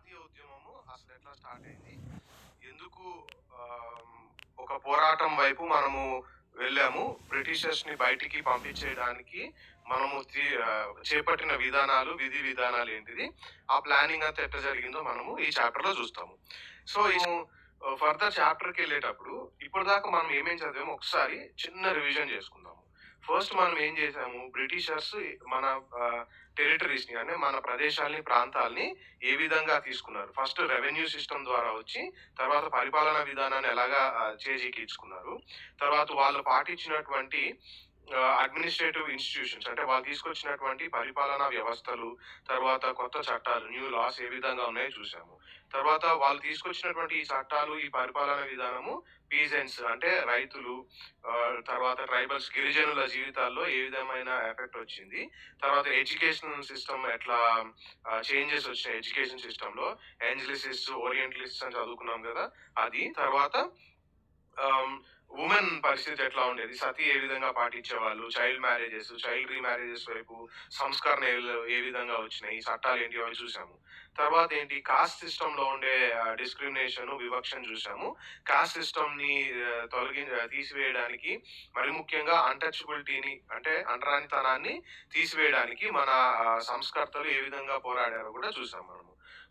జాతీయ ఉద్యమము అసలు ఎట్లా స్టార్ట్ అయింది, ఎందుకు ఆమ్, ఒక పోరాటం వైపు మనము వెళ్ళాము, బ్రిటిషర్స్ ని బయటికి పంపించేయడానికి మనము చేపట్టిన విధానాలు, విధి విధానాలు ఏంటిది, ఆ ప్లానింగ్ అంతా ఎట్లా జరిగిందో మనము ఈ చాప్టర్ లో చూస్తాము. సో ఈ ఫర్దర్ చాప్టర్కి వెళ్ళేటప్పుడు ఇప్పటిదాకా మనం ఏమేం చదివామో ఒకసారి చిన్న రివిజన్ చేసుకుందాము. ఫస్ట్ మనం ఏం చేసాము, బ్రిటిషర్స్ మన టెరిటరీస్ ని అంటే మన ప్రదేశాలని, ప్రాంతాలని ఏ విధంగా తీసుకున్నారు. ఫస్ట్ రెవెన్యూ సిస్టమ్ ద్వారా వచ్చి తర్వాత పరిపాలనా విధానాన్ని ఎలాగా చేజిక్కించుకున్నారు. తర్వాత వాళ్ళు పాటించినటువంటి అడ్మినిస్ట్రేటివ్ ఇన్స్టిట్యూషన్స్ అంటే వాళ్ళు తీసుకొచ్చినటువంటి పరిపాలనా వ్యవస్థలు, తర్వాత కొత్త చట్టాలు, న్యూ లాస్ ఏ విధంగా ఉన్నాయో చూసాము. తర్వాత వాళ్ళు తీసుకొచ్చినటువంటి ఈ చట్టాలు, ఈ పరిపాలనా విధానము పీజెంట్స్ అంటే రైతులు, తర్వాత ట్రైబల్స్, గిరిజనుల జీవితాల్లో ఏ విధమైన ఎఫెక్ట్ వచ్చింది. తర్వాత ఎడ్యుకేషన్ సిస్టమ్ ఎట్లా చేంజెస్ వచ్చినాయి ఎడ్యుకేషన్ సిస్టమ్ లో, ఏంజలిసిస్ట్, ఓరియంటలిస్ట్ అని చదువుకున్నాం కదా అది. తర్వాత ఉమెన్ పరిస్థితి ఎట్లా ఉండేది, సతీ ఏ విధంగా పాటించేవాళ్ళు, చైల్డ్ మ్యారేజెస్, చైల్డ్ రీమ్యారేజెస్ వైపు సంస్కరణ ఏ విధంగా వచ్చినాయి, చట్టాలు ఏంటి అవి చూసాము. తర్వాత ఏంటి, కాస్ట్ సిస్టమ్ లో ఉండే డిస్క్రిమినేషన్, వివక్షను చూసాము. కాస్ట్ సిస్టమ్ ని తీసివేయడానికి, మరి ముఖ్యంగా అన్టచబిలిటీని అంటే అంటరానితనాన్ని తీసివేయడానికి మన సంస్కర్తలు ఏ విధంగా పోరాడారో కూడా చూసాం మనము.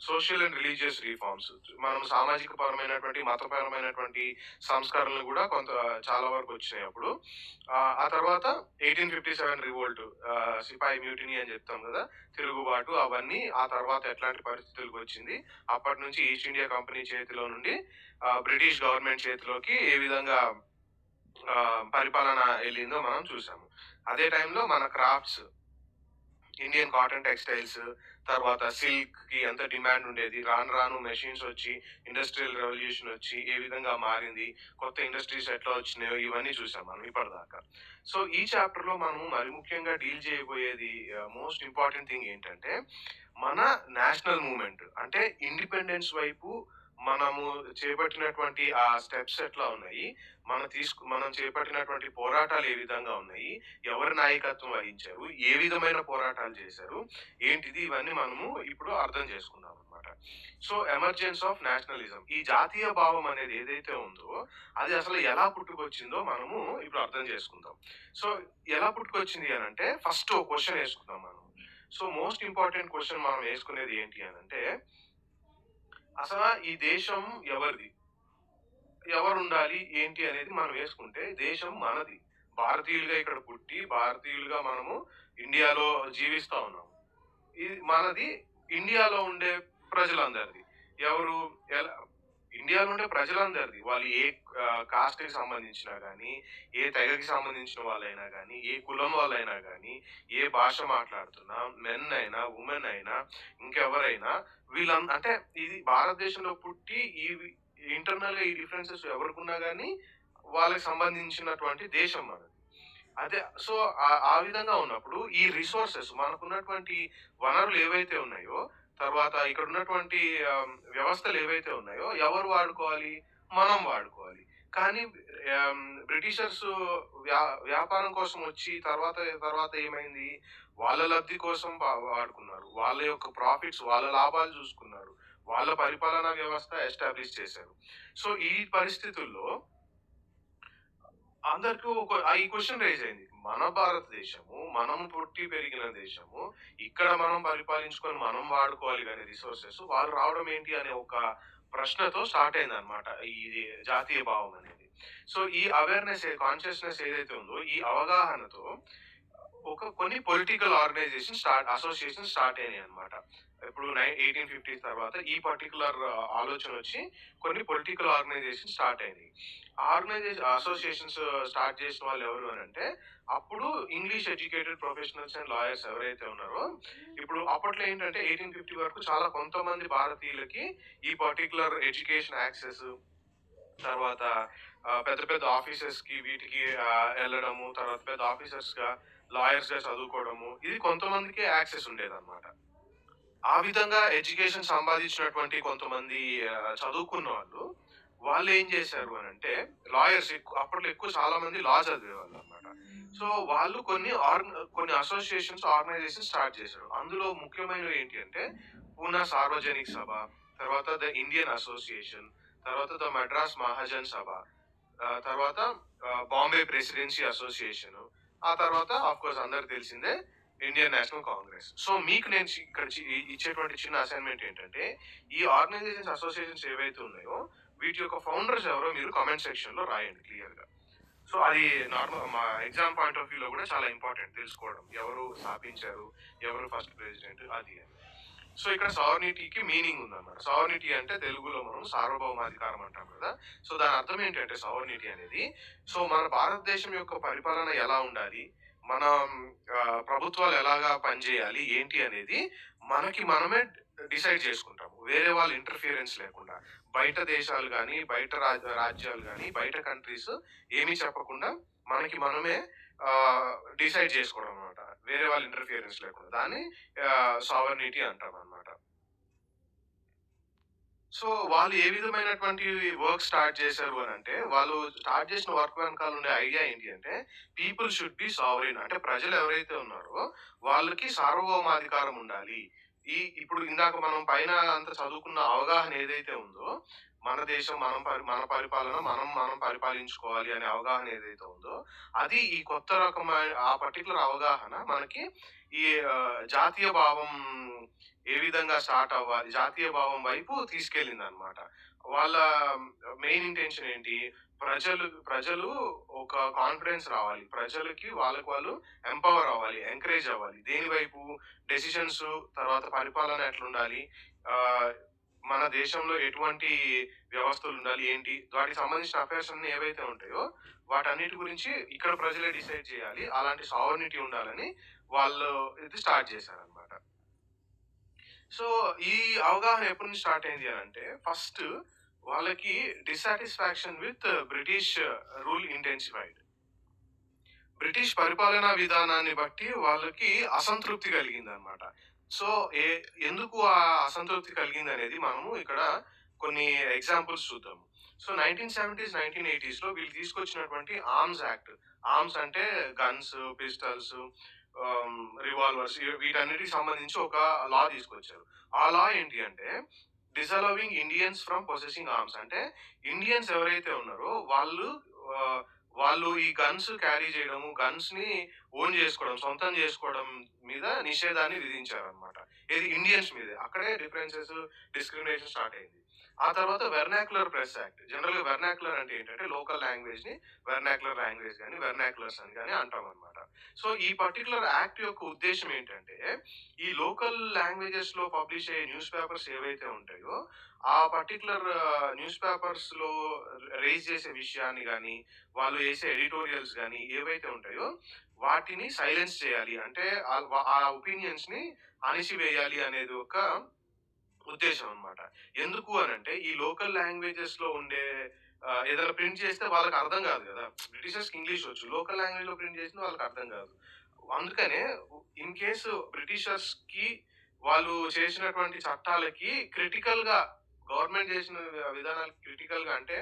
సోషల్ అండ్ రిలీజియస్ రిఫార్మ్స్, మనం సామాజిక పరమైనటువంటి, మతపరమైనటువంటి సంస్కరణలు కూడా చాలా వరకు వచ్చినాయి అప్పుడు. ఆ తర్వాత 1857 రివోల్ట్, సిపాయి మ్యూటినీ అని చెప్తాం కదా, తిరుగుబాటు, అవన్నీ ఆ తర్వాత ఎట్లాంటి పరిస్థితులకు వచ్చింది, అప్పటి నుంచి ఈస్ట్ ఇండియా కంపెనీ చేతిలో నుండి బ్రిటిష్ గవర్నమెంట్ చేతిలోకి ఏ విధంగా పరిపాలన వెళ్ళిందో మనం చూసాము. అదే టైంలో మన క్రాఫ్ట్స్, ఇండియన్ కాటన్ టెక్స్టైల్స్, తర్వాత సిల్క్ కి ఎంత డిమాండ్ ఉండేది, రాను రాను మెషిన్స్ వచ్చి ఇండస్ట్రియల్ రెవల్యూషన్ వచ్చి ఏ విధంగా మారింది, కొత్త ఇండస్ట్రీస్ ఎట్లా వచ్చినాయో ఇవన్నీ చూసాం మనం ఇప్పటిదాకా. సో ఈ చాప్టర్ లో మనము మరి ముఖ్యంగా డీల్ చేయబోయేది మోస్ట్ ఇంపార్టెంట్ థింగ్ ఏంటంటే, మన నేషనల్ మూవ్మెంట్ అంటే ఇండిపెండెన్స్ వైపు మనము చేపట్టినటువంటి ఆ స్టెప్స్ ఎట్లా ఉన్నాయి, మనం చేపట్టినటువంటి పోరాటాలు ఏ విధంగా ఉన్నాయి, ఎవరి నాయకత్వం వహించారు, ఏ విధమైన పోరాటాలు చేశారు ఏంటిది, ఇవన్నీ మనము ఇప్పుడు అర్థం చేసుకుందాం అనమాట. సో ఎమర్జెన్స్ ఆఫ్ నేషనలిజం, ఈ జాతీయ భావం అనేది ఏదైతే ఉందో అది అసలు ఎలా పుట్టుకొచ్చిందో మనము ఇప్పుడు అర్థం చేసుకుందాం. సో ఎలా పుట్టుకొచ్చింది అని అంటే ఫస్ట్ ఒక క్వశ్చన్ వేసుకుందాం మనం. సో మోస్ట్ ఇంపార్టెంట్ క్వశ్చన్ మనం వేసుకునేది ఏంటి అని అంటే, అసలు ఈ దేశం ఎవరిది, ఎవరు ఉండాలి ఏంటి అనేది మనం వేసుకుంటే, దేశం మనది. భారతీయులుగా ఇక్కడ పుట్టి భారతీయులుగా మనము ఇండియాలో జీవిస్తా ఉన్నాము. ఇది మనది. ఇండియాలో ఉండే ప్రజలందరిది. ఎవరు ఇండియాలో ఉండే ప్రజలందరిది. వాళ్ళు ఏ కాస్ట్ కి సంబంధించినా కానీ, ఏ తెగకి సంబంధించిన వాళ్ళైనా కానీ, ఏ కులం వాళ్ళైనా కానీ, ఏ భాష మాట్లాడుతున్నా, మెన్ అయినా, ఉమెన్ అయినా, ఇంకెవరైనా, అంటే ఇది భారతదేశంలో పుట్టి ఈ ఇంటర్నల్ గా ఈ డిఫరెన్సెస్ ఎవరికున్నా కానీ వాళ్ళకి సంబంధించినటువంటి దేశం మనది. అదే. సో ఆ విధంగా ఉన్నప్పుడు ఈ రిసోర్సెస్, మనకున్నటువంటి వనరులు ఏవైతే ఉన్నాయో, తర్వాత ఇక్కడ ఉన్నటువంటి వ్యవస్థలు ఏవైతే ఉన్నాయో ఎవరు వాడుకోవాలి, మనం వాడుకోవాలి. కానీ బ్రిటిషర్స్ వ్యాపారం కోసం వచ్చి తర్వాత ఏమైంది, వాళ్ళ లబ్ధి కోసం వాడుకున్నారు, వాళ్ళ యొక్క ప్రాఫిట్స్, వాళ్ళ లాభాలు చూసుకున్నారు, వాళ్ళ పరిపాలనా వ్యవస్థ ఎస్టాబ్లిష్ చేశారు. సో ఈ పరిస్థితుల్లో అందరికీ ఈ క్వశ్చన్ రైజ్ అయింది, మన భారతదేశము, మనం పుట్టి పెరిగిన దేశము, ఇక్కడ మనం పరిపాలించుకొని మనం వాడుకోవాలి కానీ రిసోర్సెస్, వాళ్ళు రావడం ఏంటి అనే ఒక ప్రశ్నతో స్టార్ట్ అయింది అనమాట ఈ జాతీయ భావం అనేది. సో ఈ అవేర్నెస్, కాన్షియస్నెస్ ఏదైతే ఉందో, ఈ అవగాహనతో కొన్ని పొలిటికల్ అసోసియేషన్ స్టార్ట్ అయినాయి అనమాట. ఇప్పుడు 1850 తర్వాత ఈ పర్టికులర్ ఆలోచన వచ్చి కొన్ని పొలిటికల్ ఆర్గనైజేషన్ స్టార్ట్ అయినాయి. అసోసియేషన్స్ స్టార్ట్ చేసిన వాళ్ళు ఎవరు అని అంటే, అప్పుడు English educated professionals and lawyers ఎవరైతే ఉన్నారో, ఇప్పుడు అప్పట్లో ఏంటంటే 1850 వరకు చాలా కొంతమంది భారతీయులకి ఈ పర్టికులర్ ఎడ్యుకేషన్ యాక్సెస్, తర్వాత పెద్ద పెద్ద ఆఫీసర్స్ కి వీటికి వెళ్ళడము, తర్వాత పెద్ద ఆఫీసర్స్ గా, లాయర్స్ గా చదువుకోవడము, ఇది కొంతమందికి యాక్సెస్ ఉండేదన్నమాట. ఆ విధంగా ఎడ్యుకేషన్ సంపాదించినటువంటి కొంతమంది చదువుకున్న వాళ్ళు ఏం చేశారు అని అంటే, లాయర్స్ అప్పట్లో ఎక్కువ చాలా మంది లా చదివేవాళ్ళు అనమాట. సో వాళ్ళు కొన్ని అసోసియేషన్స్, ఆర్గనైజేషన్ స్టార్ట్ చేశారు. అందులో ముఖ్యమైనవి ఏంటి అంటే పూనా సార్వజనిక్ సభ, తర్వాత ద ఇండియన్ అసోసియేషన్, తర్వాత ద మద్రాస్ మహాజన్ సభ, తర్వాత బాంబే ప్రెసిడెన్సీ అసోసియేషన్, ఆ తర్వాత ఆఫ్ కోర్స్ అందరికి తెలిసిందే ఇండియన్ నేషనల్ కాంగ్రెస్. సో మీకు నేను ఇక్కడ ఇచ్చేటువంటి చిన్న అసైన్మెంట్ ఏంటంటే, ఈ ఆర్గనైజేషన్స్ అసోసియేషన్స్ ఏవైతే ఉన్నాయో వీటి యొక్క ఫౌండర్స్ ఎవరో మీరు కామెంట్ సెక్షన్ లో రాయండి క్లియర్ గా. సో అది నార్మల్ మా ఎగ్జామ్ పాయింట్ ఆఫ్ వ్యూలో కూడా చాలా ఇంపార్టెంట్ తెలుసుకోవడం, ఎవరు స్థాపించారు, ఎవరు ఫస్ట్ ప్రెసిడెంట్ అది అని. సో ఇక్కడ సావర్నిటీకి మీనింగ్ ఉందన్నమాట. సావర్నిటీ అంటే తెలుగులో మనం సార్వభౌమాధికారం అంటాం కదా. సో దాని అర్థం ఏంటంటే సావర్నిటీ అనేది, సో మన భారతదేశం యొక్క పరిపాలన ఎలా ఉండాలి, మన ప్రభుత్వాలు ఎలాగా పనిచేయాలి ఏంటి అనేది మనకి మనమే డిసైడ్ చేసుకుంటాము, వేరే వాళ్ళ ఇంటర్ఫియరెన్స్ లేకుండా. బయట దేశాలు కానీ, బయట రాజ్యాలు కానీ, బయట కంట్రీస్ ఏమీ చెప్పకుండా మనకి మనమే డిసైడ్ చేసుకోవడం అనమాట, వేరే వాళ్ళ ఇంటర్ఫియరెన్స్ లేకుండా. దాన్ని సావర్నిటీ అంటాం అనమాట. సో వాళ్ళు ఏ విధమైనటువంటి వర్క్ స్టార్ట్ చేశారు అని అంటే, వాళ్ళు స్టార్ట్ చేసిన వర్క్ వెనకాల ఉండే ఐడియా ఏంటి అంటే, పీపుల్ షుడ్ బి సావరీన్, అంటే ప్రజలు ఎవరైతే ఉన్నారో వాళ్ళకి సార్వభౌమాధికారం ఉండాలి. ఇప్పుడు ఇందాక మనం పైన అంత చదువుకున్న అవగాహన ఏదైతే ఉందో, మన దేశం మన పరిపాలన మనం పరిపాలించుకోవాలి అనే అవగాహన ఏదైతే ఉందో, అది ఈ కొత్త రకమైన ఆ పర్టికులర్ అవగాహన మనకి ఈ జాతీయ భావం ఏ విధంగా స్టార్ట్ అవ్వాలి, జాతీయ భావం వైపు తీసుకెళ్ళింది అనమాట. వాళ్ళ మెయిన్ ఇంటెన్షన్ ఏంటి, ప్రజలు ఒక కాన్ఫిడెన్స్ రావాలి, ప్రజలకి వాళ్ళకి వాళ్ళు ఎంపవర్ అవ్వాలి, ఎంకరేజ్ అవ్వాలి. దేని వైపు, డెసిషన్స్, తర్వాత పరిపాలన ఎట్లుండాలి, మన దేశంలో ఎటువంటి వ్యవస్థలు ఉండాలి ఏంటి, వాటికి సంబంధించిన అఫైర్స్ అన్ని ఏవైతే ఉంటాయో వాటన్నిటి గురించి ఇక్కడ ప్రజలే డిసైడ్ చేయాలి, అలాంటి సావర్నిటీ ఉండాలని వాళ్ళు ఇది స్టార్ట్ చేశారనమాట. సో ఈ అవగాహన ఎప్పటి నుంచి స్టార్ట్ అయింది అని అంటే, ఫస్ట్ వాళ్ళకి dissatisfaction with British rule intensified. British పరిపాలనా విధానాన్ని బట్టి వాళ్ళకి అసంతృప్తి కలిగింది అనమాట. సో ఎందుకు ఆ అసంతృప్తి కలిగింది అనేది మనము ఇక్కడ కొన్ని ఎగ్జాంపుల్స్ చూద్దాము. సో 1970s 1980s లో వీళ్ళు తీసుకొచ్చినటువంటి ఆర్మ్స్ యాక్ట్. ఆర్మ్స్ అంటే గన్స్, పిస్టల్స్, రివాల్వర్స్, వీటన్నిటికి సంబంధించి ఒక లా తీసుకొచ్చారు. ఆ లా ఏంటి అంటే, డిసలవింగ్ ఇండియన్స్ ఫ్రమ్ పొసెసింగ్ ఆర్మ్స్. అంటే ఇండియన్స్ ఎవరైతే ఉన్నారో వాళ్ళు ఈ గన్స్ క్యారీ చేయడము, గన్స్ ని ఓన్ చేసుకోవడం, సొంతం చేసుకోవడం మీద నిషేధాన్ని విధించారనమాట. ఇది ఇండియన్స్ మీదే. అక్కడే డిఫరెన్సెస్, డిస్క్రిమినేషన్ స్టార్ట్ అయింది. ఆ తర్వాత వెర్నాక్యులర్ ప్రెస్ యాక్ట్. జనరల్ గా వెర్నాక్యులర్ అంటే ఏంటంటే లోకల్ లాంగ్వేజ్ ని వెర్నాక్యులర్ లాంగ్వేజ్ కానీ, వెర్నాక్యులర్స్ అని కానీ అంటాం అనమాట. సో ఈ పర్టికులర్ యాక్ట్ యొక్క ఉద్దేశం ఏంటంటే, ఈ లోకల్ లాంగ్వేజెస్ లో పబ్లిష్ అయ్యే న్యూస్ పేపర్స్ ఏవైతే ఉంటాయో, ఆ పర్టికులర్ న్యూస్ పేపర్స్ లో రేజ్ చేసే విషయాన్ని కానీ, వాళ్ళు వేసే ఎడిటోరియల్స్ కానీ ఏవైతే ఉంటాయో వాటిని సైలెన్స్ చేయాలి, అంటే ఆ ఒపీనియన్స్ ని అణిసివేయాలి అనేది ఒక ఉద్దేశం అనమాట. ఎందుకు అని అంటే, ఈ లోకల్ లాంగ్వేజెస్ లో ఉండే ఏదైనా ప్రింట్ చేస్తే వాళ్ళకి అర్థం కాదు కదా. బ్రిటిషర్స్ కి ఇంగ్లీష్ వచ్చు, లోకల్ లాంగ్వేజ్ లో ప్రింట్ చేసిన వాళ్ళకి అర్థం కాదు. అందుకనే ఇన్ కేసు బ్రిటిషర్స్ కి వాళ్ళు చేసినటువంటి చట్టాలకి క్రిటికల్ గా, గవర్నమెంట్ చేసిన విధానాలకి క్రిటికల్ గా, అంటే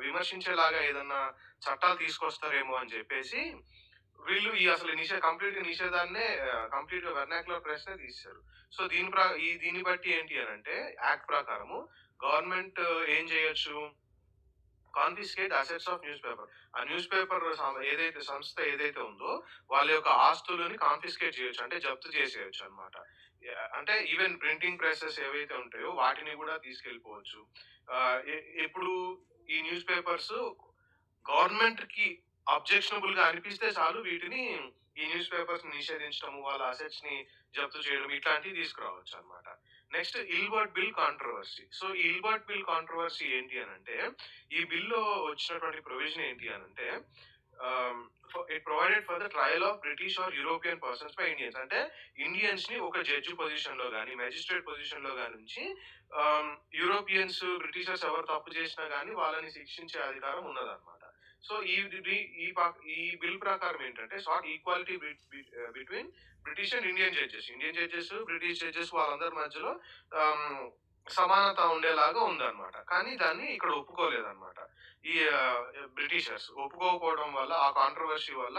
విమర్శించేలాగా ఏదన్నా చట్టాలు తీసుకొస్తారేమో అని చెప్పేసి వీళ్ళు ఈ అసలు కంప్లీట్ నిషేధాన్నే, కంప్లీట్ వెర్నాక్యులర్ ప్రెస్ నే తీశారు. సో దీన్ని బట్టి ఏంటి అని అంటే, యాక్ట్ ప్రకారము గవర్నమెంట్ ఏం చేయొచ్చు, confiscate assets of news paper. ఆ న్యూస్ పేపర్ ఏదైతే సంస్థ ఏదైతే ఉందో వాళ్ళ యొక్క ఆస్తులని కాన్ఫిస్కేట్ చేయొచ్చు, అంటే జప్తు చేసేయచ్చు అనమాట. అంటే ఈవెన్ ప్రింటింగ్ ప్రెసెస్ ఏవైతే ఉంటాయో వాటిని కూడా తీసుకెళ్ళిపోవచ్చు. ఎప్పుడు ఈ న్యూస్ పేపర్స్ గవర్నమెంట్ కి అబ్జెక్షనబుల్ గా అనిపిస్తే చాలు, వీటిని ఈ న్యూస్ పేపర్స్ నిషేధించడం, వాళ్ళ అసెట్స్ ని జప్తు చేయడం, ఇట్లాంటివి తీసుకురావచ్చు అనమాట. Next Ilbert bill controversy. So ఈ ఇల్బర్ట్ బిల్ కాంట్రవర్సీ ఏంటి అని అంటే, ఈ బిల్లో వచ్చినటువంటి ప్రొవిజన్ ఏంటి అని అంటే, it provided for the trial of British or European persons by Indians. అంటే ఇండియన్స్ ని ఒక జడ్జి పొజిషన్ లో గానీ, మెజిస్ట్రేట్ పొజిషన్ లో గానీ ఉంచి యూరోపియన్స్, బ్రిటిషర్స్ ఎవరు తప్పు చేసినా గానీ వాళ్ళని శిక్షించే అధికారం ఉన్నదన్నమాట. సో ఈ బిల్ ప్రకారం ఏంటంటే, sought equality between British and Indian judges, British judges వాళ్ళందరి మధ్యలో సమానత ఉండేలాగా ఉందన్నమాట. కానీ దాన్ని ఇక్కడ ఒప్పుకోలేదన్నమాట. ఈ బ్రిటిషర్స్ ఒప్పుకోకపోవడం వల్ల, ఆ కాంట్రవర్సీ వల్ల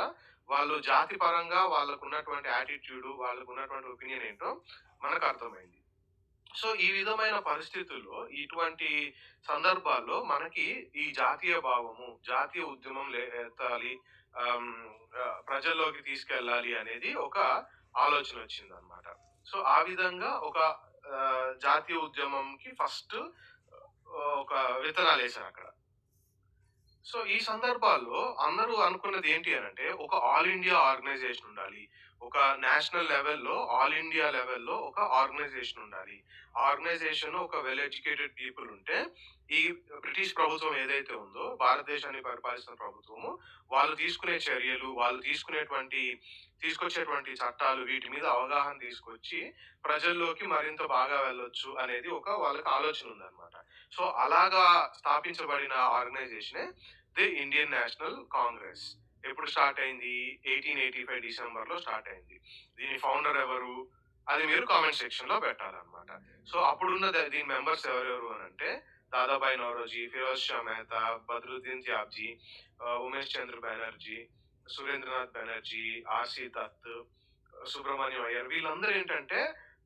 వాళ్ళు జాతి పరంగా వాళ్ళకున్నటువంటి యాటిట్యూడ్, వాళ్ళకున్నటువంటి ఒపీనియన్ ఏంటో మనకు అర్థమైంది. సో, ఈ విధమైన పరిస్థితుల్లో, ఇటువంటి సందర్భాల్లో మనకి ఈ జాతీయ భావము, జాతీయ ఉద్యమం ఎత్తాలి, ఆహ్, ప్రజల్లోకి తీసుకెళ్ళాలి అనేది ఒక ఆలోచనొచ్చిందనమాట. సో, ఆ విధంగా ఒక జాతీయ ఉద్యమంకి ఫస్ట్ ఒక విత్తనాలేశారక్కడ. సో, ఈ సందర్భాల్లో అందరూ అనుకున్నది ఏంటి అనంటే, ఒక ఆల్ ఇండియా ఆర్గనైజేషన్ ఉండాలి. ఒక నేషనల్ లెవెల్‌లో, ఆల్ ఇండియా లెవెల్‌లో ఒక ఆర్గనైజేషన్ ఉండాలి. ఆర్గనైజేషన్ ఒక వెల్ ఎడ్యుకేటెడ్ పీపుల్ ఉంటే, ఈ బ్రిటిష్ ప్రభుత్వం ఏదైతే ఉందో, భారతదేశాన్ని పరిపాలిస్తున్న ప్రభుత్వము, వాళ్ళు తీసుకునే చర్యలు, వాళ్ళు తీసుకొచ్చేటువంటి చట్టాలు, వీటి మీద అవగాహన తీసుకొచ్చి, ప్రజల్లోకి మరింత బాగా వెళ్ళొచ్చు అనేది ఒక వాళ్ళకి ఆలోచన ఉందన్నమాట. సో, అలాగా స్థాపించబడిన ఆర్గనైజేషనే ది ఇండియన్ నేషనల్ కాంగ్రెస్. ఎప్పుడు స్టార్ట్ అయింది? 1885 డిసెంబర్‌లో స్టార్ట్ అయింది. దీని ఫౌండర్ ఎవరు? అది మీరు కామెంట్ సెక్షన్‌లో పెట్టాలన్నమాట. సో, అప్పుడున్న దీని మెంబర్స్ ఎవరెవరు అనంటే, దాదాబాయి నౌరోజీ, ఫిరోజ్ షా మెహతా, బద్రుద్దీన్ త్యాబ్జీ, ఉమేష్ చంద్ర బెనర్జీ, సురేంద్రనాథ్ బెనర్జీ, ఆర్‌సి దత్, సుబ్రహ్మణ్యం అయ్యర్, వీళ్ళందరూ ఏంటంటే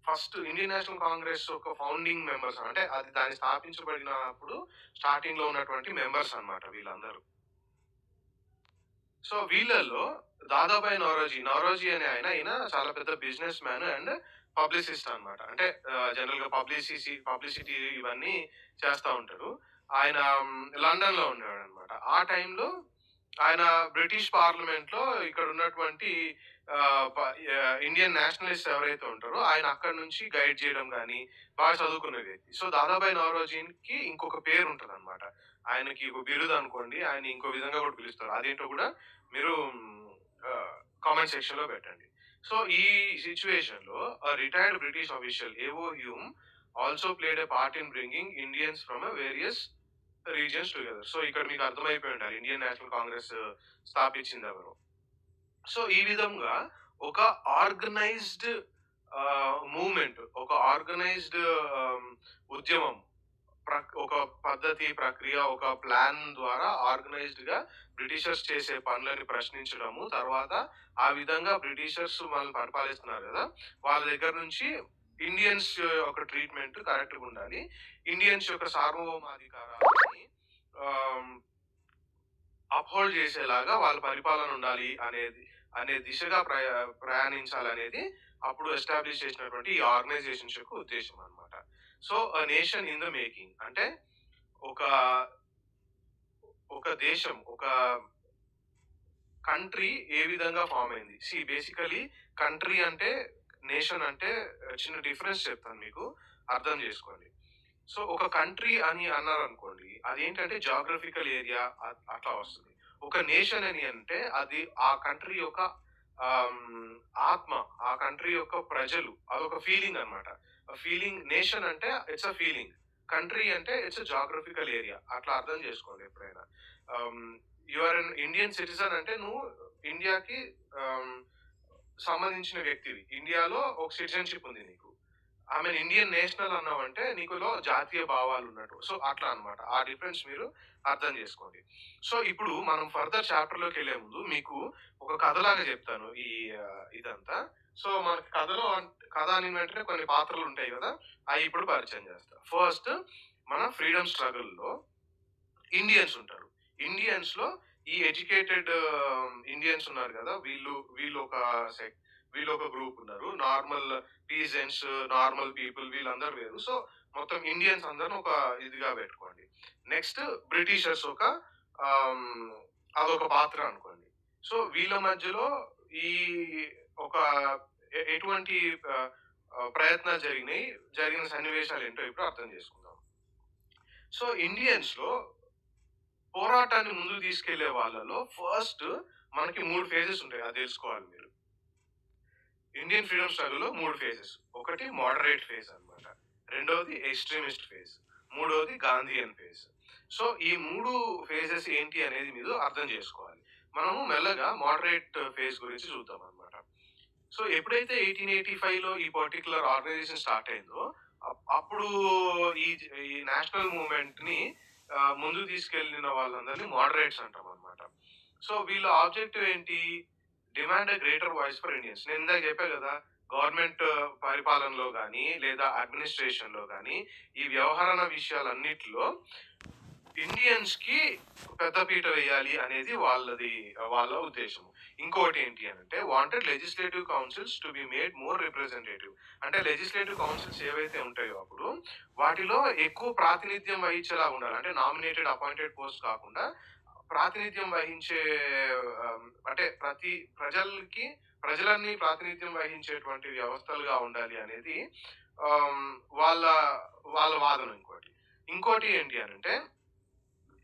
ఫస్ట్ ఇండియన్ నేషనల్ కాంగ్రెస్ ఒక ఫౌండింగ్ మెంబర్స్. అంటే అది దాన్ని స్థాపించబడినప్పుడు స్టార్టింగ్ లో ఉన్నటువంటి మెంబర్స్ అన్నమాట వీళ్ళందరూ. సో, వీళ్ళల్లో దాదాబాయి నౌరోజీ అనే ఆయన చాలా పెద్ద బిజినెస్ మ్యాన్ అండ్ పబ్లిసిస్ట్ అన్నమాట. అంటే జనరల్ గా పబ్లిసిటీ ఇవన్నీ చేస్తా ఉంటాడు. ఆయన లండన్ లో ఉండేవాడన్నమాట. ఆ టైంలో ఆయన బ్రిటిష్ పార్లమెంట్ లో ఇక్కడ ఉన్నటువంటి ఇండియన్ నేషనలిస్ట్ ఎవరైతే ఉంటారో ఆయన అక్కడి నుంచి గైడ్ చేయడం గానీ, బాగా చదువుకున్న వ్యక్తి. సో, దాదాబాయి నౌరోజీకి ఇంకొక పేరు ఉంటదన్నమాట. ఆయనకి ఒక బిరుదు అనుకోండి. ఆయన్ని ఇంకో విధంగా కూడా పిలుస్తారు. అదేంటో కూడా మీరు కామెంట్ సెక్షన్ లో పెట్టండి. సో, ఈ సిట్యుయేషన్ లో రిటైర్డ్ బ్రిటిష్ ఆఫీషియల్ ఏవో Hume also played a part in bringing Indians from various regions together. So, ఇక్కడ మీకు అర్థమైపోయి ఉండాలి ఇండియన్ నేషనల్ కాంగ్రెస్ స్థాపించింది ఎవరు. సో, ఈ విధంగా ఒక ఆర్గనైజ్డ్ మూవ్‌మెంట్, ఒక ఆర్గనైజ్డ్ ఉద్యమం, ఒక పద్ధతి, ప్రక్రియ, ఒక ప్లాన్ ద్వారా ఆర్గనైజ్డ్‌గా బ్రిటిషర్స్ చేసే పనులని ప్రశ్నించడము, తర్వాత ఆ విధంగా బ్రిటిషర్స్ మనల్ని పరిపాలిస్తున్నారు గదా! వాళ్ళ దగ్గర నుంచి ఇండియన్స్ యొక్క ట్రీట్‌మెంట్ కరెక్ట్‌గా ఉండాలి. ఇండియన్స్ యొక్క సార్వభౌమాధికారాన్ని ఆహ్, అప్‌హోల్డ్ చేసేలాగా వాళ్ళ పరిపాలన ఉండాలి అనే దిశగా ప్రయాణించాలనేది అప్పుడు ఎస్టాబ్లిష్ చేసినటువంటి ఈ ఆర్గనైజేషన్స్ యొక్క ఉద్దేశ్యం అన్నమాట. So, a nation in the making అంటే ఒక ఒక దేశం, ఒక కంట్రీ ఏ విధంగా ఫార్మ్ అయింది. బేసికల్లీ కంట్రీ అంటే, నేషన్ అంటే చిన్న డిఫరెన్స్ చెప్తాను మీకు, అర్థం చేసుకోండి. సో, ఒక కంట్రీ అని అన్నారనుకోండి, అదేంటంటే జియోగ్రఫికల్ ఏరియా అట్లా వస్తది. ఒక నేషన్ అని అంటే అది ఆ కంట్రీ యొక్క ఆత్మ, ఆ కంట్రీ యొక్క ప్రజలు, అదొక ఫీలింగ్ అన్నమాట. ఫీలింగ్. నేషన్ అంటే ఇట్స్ అ ఫీలింగ్. కంట్రీ అంటే ఇట్స్ అ జియోగ్రఫికల్ ఏరియా. అట్లా అర్థం చేసుకోండి ఎప్పుడైనా. You are an Indian citizen అంటే నువ్వు ఇండియాకి ఆహ్, సంబంధించిన వ్యక్తివి. ఇండియాలో ఒక సిటిజన్‌షిప్ ఉంది నీకు. ఆమెన్ ఇండియన్ నేషనల్ అన్నావంటే నీకులో జాతీయ భావాలు ఉన్నట్టు. సో, అట్లా అన్నమాట. ఆ డిఫరెన్స్ మీరు అర్థం చేసుకోండి. సో, ఇప్పుడు మనం ఫర్దర్ చాప్టర్‌లోకెళ్ళే ముందు మీకు ఒక కథలాగా చెప్తాను ఇదంతా. సో, మనకి కథ అనిన వెంటనే కొన్ని పాత్రలుంటాయి గదా! అయి ఇప్పుడు పరిచయం చేస్తా. ఫస్ట్ మన ఫ్రీడమ్ స్ట్రగుల్‌లో ఇండియన్స్ ఉంటారు. ఇండియన్స్‌లో ఈ ఎడ్యుకేటెడ్ ఇండియన్స్ ఉన్నారు గదా! వీళ్ళొక వీళ్ళొక గ్రూప్ ఉన్నారు. నార్మల్ పీజెంట్స్, నార్మల్ పీపుల్ వీళ్ళందరూ వేరు. సో, మొత్తం ఇండియన్స్ అందరిని ఒక ఇదిగా పెట్టుకోండి. నెక్స్ట్ బ్రిటిషర్స్ ఆహ్, అదొక పాత్ర అనుకోండి. సో, వీళ్ళ మధ్యలో ఈ ఒక ఎటువంటి ఆహ్, ఆహ్, ప్రయత్నాలు జరిగిన సన్నివేశాలేంటో ఇప్పుడు అర్థం చేసుకుందాం. సో, ఇండియన్స్‌లో పోరాటాన్ని ముందుకు తీసుకెళ్లే వాళ్ళలో ఫస్ట్ మనకి 3 ఫేజెస్ ఉంటాయి. అది తెలుసుకోవాలి మీరు. ఇండియన్ ఫ్రీడమ్ స్ట్రగుల్‌లో 3 ఫేజెస్. ఒకటి మోడరేట్ ఫేజ్ అన్నమాట. రెండోది ఎక్స్‌ట్రీమిస్ట్ ఫేజ్. మూడోది గాంధీయన్ ఫేజ్. సో, ఈ 3 ఫేజెస్ ఏంటి అనేది మీరు అర్థం చేసుకోవాలి. మనము మెల్లగా మోడరేట్ ఫేజ్ గురించి చూద్దామన్నమాట. సో, ఎప్పుడైతే 1885లో ఈ పర్టిక్యులర్ ఆర్గనైజేషన్ స్టార్ట్ అయిందో, అప్పుడు ఈ ఈ నేషనల్ మూవ్‌మెంట్‌ని ముందుకు తీసుకెళ్ళిన వాళ్ళందరిని మోడరేట్స్ అంటామన్నమాట. సో, వీళ్ళ ఆబ్జెక్టివ్ ఏంటి? Demand a greater voice for Indians. నేను ఇందాక చెప్పా కదా, గవర్నమెంట్ పరిపాలనలో గానీ లేదా అడ్మినిస్ట్రేషన్‌లో గానీ ఈ వ్యవహరణ విషయాలన్నిటిలో ఇండియన్స్‌కి పెద్దపీట వేయాలి అనేది వాళ్ళ ఉద్దేశం. ఇంకోటి ఏంటి అనంటే wanted legislative councils to be made more representative. అంటే లెజిస్లేటివ్ కౌన్సిల్స్ ఏవైతే ఉంటాయో అప్పుడు వాటిలో ఎక్కువ ప్రాతినిధ్యం వహించేలా ఉండాలి. అంటే నామినేటెడ్, అపాయింటెడ్ పోస్ట్ కాకుండా ప్రాతినిధ్యం వహించే అంటే ప్రజలన్నీ ప్రాతినిధ్యం వహించేటువంటి వ్యవస్థలుగా ఉండాలి అనేది ఆహ్, వాళ్ళ వాళ్ళ వాదన ఇంకోటి. ఇంకోటి ఏంటి అనంటే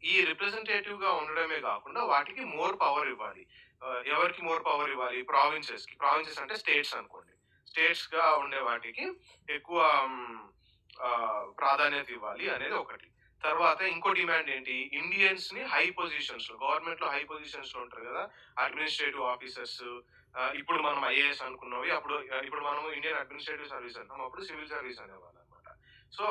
ఈ రిప్రజెంటేటివ్ గా ఉండడమే కాకుండా వాటికి మోర్ పవర్ ఇవ్వాలి. ఎవరికి మోర్ పవర్ ఇవ్వాలి? ప్రావిన్సెస్‌కి. ప్రావిన్సెస్ అంటే స్టేట్స్ అనుకోండి. స్టేట్స్‌గా ఉండే వాటికి ఎక్కువ ప్రాధాన్యత ఇవ్వాలి అనేది ఒకటి. తర్వాత ఇంకో డిమాండ్ ఏంటి? ఇండియన్స్‌ని హై పొజిషన్స్‌లో, గవర్నమెంట్‌లో హై పొజిషన్స్‌లో ఉంటారు కదా! అడ్మినిస్ట్రేటివ్ ఆఫీసర్స్, ఇప్పుడు మనం ఐఏఎస్ అనుకున్నవి ఇప్పుడు మనం ఇండియన్ అడ్మినిస్ట్రేటివ్ సర్వీస్ అంటాం. అప్పుడు సివిల్ సర్వీస్ అనేవాళ్ళనమాట. సో,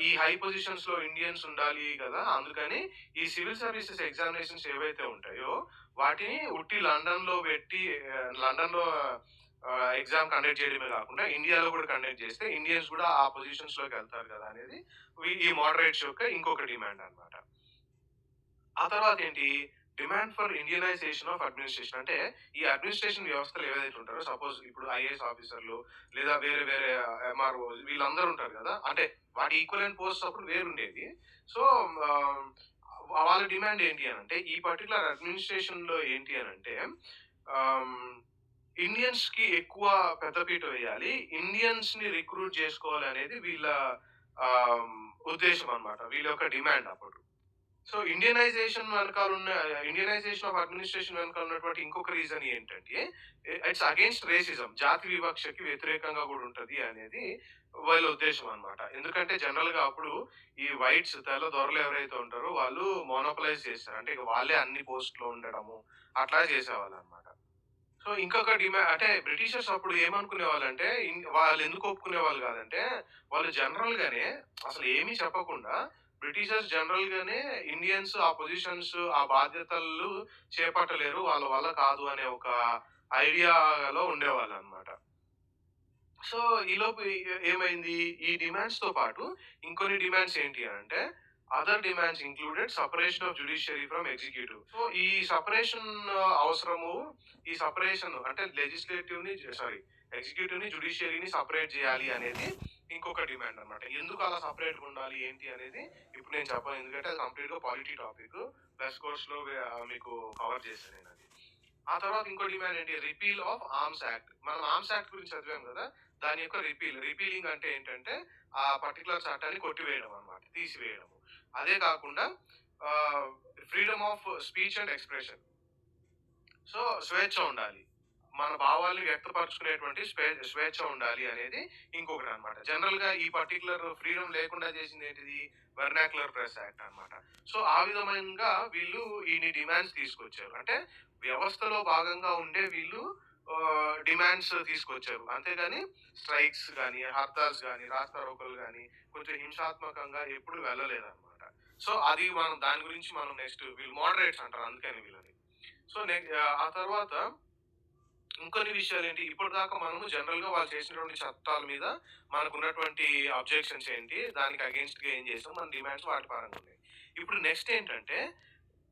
ఈ హై పొజిషన్స్‌లో ఇండియన్స్ ఉండాలి కదా! అందుకని ఈ సివిల్ సర్వీసెస్ ఎగ్జామినేషన్స్ ఏవైతే ఉంటాయో వాటిని ఉట్టి లండన్‌లో ఎగ్జామ్ కండక్ట్ చేయడమే కాకుండా ఇండియాలో కూడా కండక్ట్ చేస్తే ఇండియన్స్ కూడా ఆ పొజిషన్స్‌లోకి వెళ్తారు కదా! అనేది ఈ మోడరేట్స్ యొక్క ఇంకొక డిమాండ్ అన్నమాట. ఆ తర్వాత ఏంటి? Demand for Indianization of administration. అంటే ఈ అడ్మినిస్ట్రేషన్ వ్యవస్థలు ఏవైతే ఉంటారో, సపోజ్ ఇప్పుడు ఐఏఎస్ ఆఫీసర్లు లేదా వేరే వేరే ఎంఆర్ఓ వీళ్ళందరూ ఉంటారు కదా! అంటే వాటి ఈక్వలెంట్ పోస్ట్ అప్పుడు వేరుండేది. సో, ఆహ్, వాళ్ళ డిమాండ్ ఏంటి అనంటే ఈ పర్టిక్యులర్ అడ్మినిస్ట్రేషన్‌లో ఏంటి అనంటే ఆహ్, ఇండియన్స్‌కి ఎక్కువ పెద్దపీట వేయాలి. ఇండియన్స్‌ని రిక్రూట్ చేసుకోవాలనేది వీళ్ళ ఆహ్, ఉద్దేశ్యం అన్నమాట. వీళ్ళ యొక్క డిమాండ్ అప్పుడు. సో, ఇండియనైజేషన్ ఆఫ్ అడ్మినిస్ట్రేషన్ వెనకాల ఉన్నటువంటి ఇంకొక రీజన్ ఏంటంటే, ఇట్స్ అగెయిన్స్ట్ రేసిజం. జాతి వివక్షకి వ్యతిరేకంగా గూడా ఉంటది అనేది వాళ్ళ ఉద్దేశ్యం అన్నమాట. ఎందుకంటే జనరల్‌గా అప్పుడు ఈ వైట్స్, తెల్ల దొరలు ఎవరైతే ఉంటారో వాళ్ళు మోనోపలైజ్ చేస్తారు. అంటే ఇక వాళ్ళే అన్ని పోస్ట్‌లో ఉండడము అట్లా చేసేవాళ్ళన్నమాట. సో, ఇంకొక అంటే బ్రిటిషర్స్ అప్పుడు ఏమనుకునేవాళ్ళంటే, వాళ్ళెందుకు ఒప్పుకునేవాళ్ళు గాదంటే, వాళ్ళు జనరల్‌గానే అసలు ఏమీ చెప్పకుండా బ్రిటిషర్స్ జనరల్‌గానే ఇండియన్స్ ఆ పొజిషన్స్, ఆ బాధ్యతలు చేపట్టలేరు. వాళ్ళ వల్ల కాదు అనే ఒక ఐడియాలో ఉండేవాళ్ళనమాట. సో, ఈలోపు ఏమైంది? ఈ డిమాండ్స్‌తో పాటు ఇంకొన్ని డిమాండ్స్ ఏంటి అనంటే, other demands included separation of judiciary from executive. So, ఈ సెపరేషన్ అవసరము. ఈ సెపరేషన్ అంటే ఎగ్జిక్యూటివ్‌ని, జ్యుడిషియరీని సెపరేట్ చేయాలి అనేది ఇంకొక డిమాండ్ అన్నమాట. ఎందుకు అలా సెపరేట్‌గా ఉండాలి? ఏంటి అనేది ఇప్పుడు నేను చెప్పను. ఎందుకంటే అది కంప్లీట్‌గా పాలిటీ టాపిక్. ప్లస్ కోర్స్‌లో మీకు కవర్ చేశాను నేనది. ఆ తర్వాత ఇంకో డిమాండ్ ఏంటి? Repeal of arms act. మనం ఆర్మ్స్ యాక్ట్ గురించి చదివాం కదా! దాని యొక్క రిపీలింగ్ అంటే ఏంటంటే, ఆ పర్టిక్యులర్ చట్టాన్ని కొట్టివేయడం అన్నమాట. తీసివేయడము. అదే కాకుండా ఆహ్, freedom of speech and expression. So, స్వేచ్ఛ ఉండాలి. మన భావాల్ని వ్యక్తపరుచుకునేటువంటి స్వేచ్ఛ ఉండాలి అనేది ఇంకొకటనమాట. జనరల్‌గా ఈ పర్టిక్యులర్ ఫ్రీడమ్ లేకుండా చేసిందేంటిది? వెర్నాక్యులర్ ప్రెస్ యాక్ట్ అన్నమాట. సో, ఆ విధంగా వీళ్ళు ఇన్ని డిమాండ్స్ తీసుకొచ్చారు. అంటే వ్యవస్థలో భాగంగా ఉండే వీళ్ళు డిమాండ్స్ తీసుకొచ్చారు. అంతేగాని స్ట్రైక్స్ గాని, హర్తాల్స్ గాని, రాస్తారోకోలు గాని కొంచెం హింసాత్మకంగా ఎప్పుడు వెళ్ళలేదన్నమాట. సో, అది దాని గురించి మనం నెక్స్ట్ వీళ్ళు మోడరేట్స్ అంటారు అందుకని వీళ్ళని. సో, ఆ తర్వాత ఇంకొన్ని విషయాలేంటి, ఇప్పటిదాకా మనము జనరల్‌గా వాళ్ళు చేసినటువంటి చట్టాల మీద మనకున్నటువంటి అబ్జెక్షన్స్ ఏంటి, దానికి అగెయిన్స్ట్‌గా ఏం చేసాం, మన డిమాండ్స్ వాటి పరంగా ఉన్నాయి. ఇప్పుడు నెక్స్ట్ ఏంటంటే,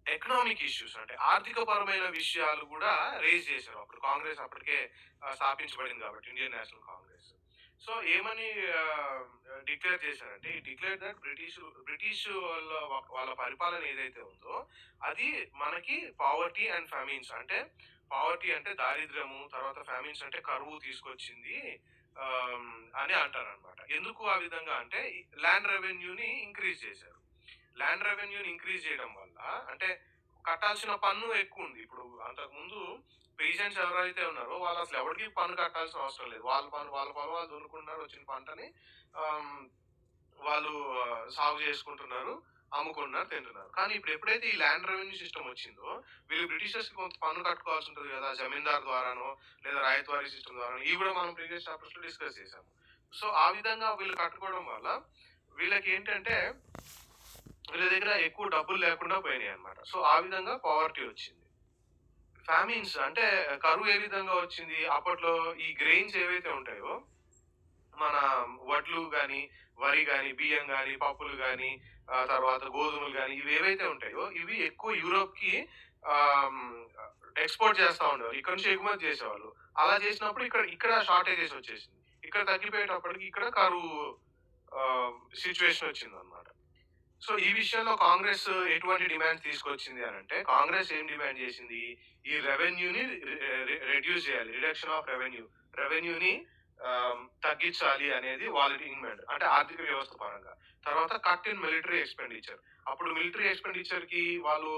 ఎకనామిక్ ఇష్యూస్ అంటే ఆర్థికపరమైన విషయాలు గూడా రైజ్ చేశారు. అప్పుడు కాంగ్రెస్ అప్పటికే స్థాపించబడింది కాబట్టి ఇండియన్ నేషనల్ కాంగ్రెస్. సో, ఏమని డిక్లేర్ చేశారంటే, డిక్లేర్ దట్ బ్రిటిష్ వాళ్ళ పరిపాలన ఏదైతే ఉందో, అది మనకి పావర్టీ అండ్ ఫెమిన్స్ అంటే పావర్టీ అంటే దారిద్ర్యము, తర్వాత ఫెమిన్స్ అంటే కరువు తీసుకొచ్చింది ఆహ్, అని అంటారనమాట. ఎందుకు ఆ విధంగా అంటే ల్యాండ్ రెవెన్యూని ఇంక్రీజ్ చేశారు. ల్యాండ్ రెవెన్యూని ఇంక్రీజ్ చేయడం వల్ల అంటే కట్టాల్సిన పన్ను ఎక్కువుంది. ఇప్పుడు అంతకుముందు పెయిజెంట్స్ ఎవరైతే ఉన్నారో వాళ్ళు అసలు ఎవరికీ పన్ను కట్టాల్సిన అవసరం లేదు. వాళ్ళ పొలం వాళ్ళు దున్నుకుంటున్నారు. వచ్చిన పంటని ఆహ్, వాళ్ళు సాగు చేసుకుంటున్నారు. అమ్ముకుంటున్నారు, తింటున్నారు. కానీ ఇప్పుడు ఎప్పుడైతే ఈ ల్యాండ్ రెవెన్యూ సిస్టమ్ వచ్చిందో, వీళ్ళు బ్రిటిషర్స్‌కి కొంత పన్ను కట్టుకోవాల్సి ఉంటది కదా! జమీందారు ద్వారానో, లేదా రాయత్వారీ సిస్టమ్ ద్వారానో. ఇవి కూడా మనం ప్రీవియస్ చాప్టర్స్‌లో డిస్కస్ చేసాము. సో, ఆ విధంగా వీళ్ళు కట్టుకోవడం వల్ల వీళ్ళకేంటంటే వీళ్ళ దగ్గర ఎక్కువ డబ్బులు లేకుండా పోయినాయన్నమాట. సో, ఆ విధంగా పావర్టీ వచ్చింది. ఫ్యామిన్స్ అంటే కరువు ఏ విధంగా వచ్చింది? అప్పట్లో ఈ గ్రెయిన్స్ ఏవైతే ఉంటాయో, మన వడ్లు గాని, వరి గాని, బియ్యం గాని, పప్పులు గాని, తర్వాత గోధుమలు గాని ఇవేవైతే ఉంటాయో ఇవి ఎక్కువ యూరోప్‌కి ఆహ్, హ్మ్, ఎక్స్‌పోర్ట్ చేస్తా ఉండేవాళ్ళు. ఇక్కడ నుంచి ఎగుమతి చేసేవాళ్ళు. అలా చేసినప్పుడు ఇక్కడ షార్టేజెస్ వచ్చేసింది. ఇక్కడ తగ్గిపోయేటప్పటికి ఇక్కడ కరువు ఆహ్, సిట్యుయేషన్ వచ్చిందన్నమాట. సో, ఈ విషయంలో కాంగ్రెస్ ఎటువంటి డిమాండ్స్ తీసుకొచ్చింది అనంటే, కాంగ్రెస్ ఏం డిమాండ్ చేసింది? ఈ రెవెన్యూని రెడ్యూస్ చేయాలి. Reduction of revenue. రెవెన్యూని తగ్గించాలి అనేది వాళ్ళ డిమాండ్. అంటే ఆర్థిక వ్యవస్థ పరంగా. తర్వాత కట్ ఇన్ మిలిటరీ ఎక్స్‌పెండిచర్. అప్పుడు మిలిటరీ ఎక్స్‌పెండిచర్‌కి వాళ్ళు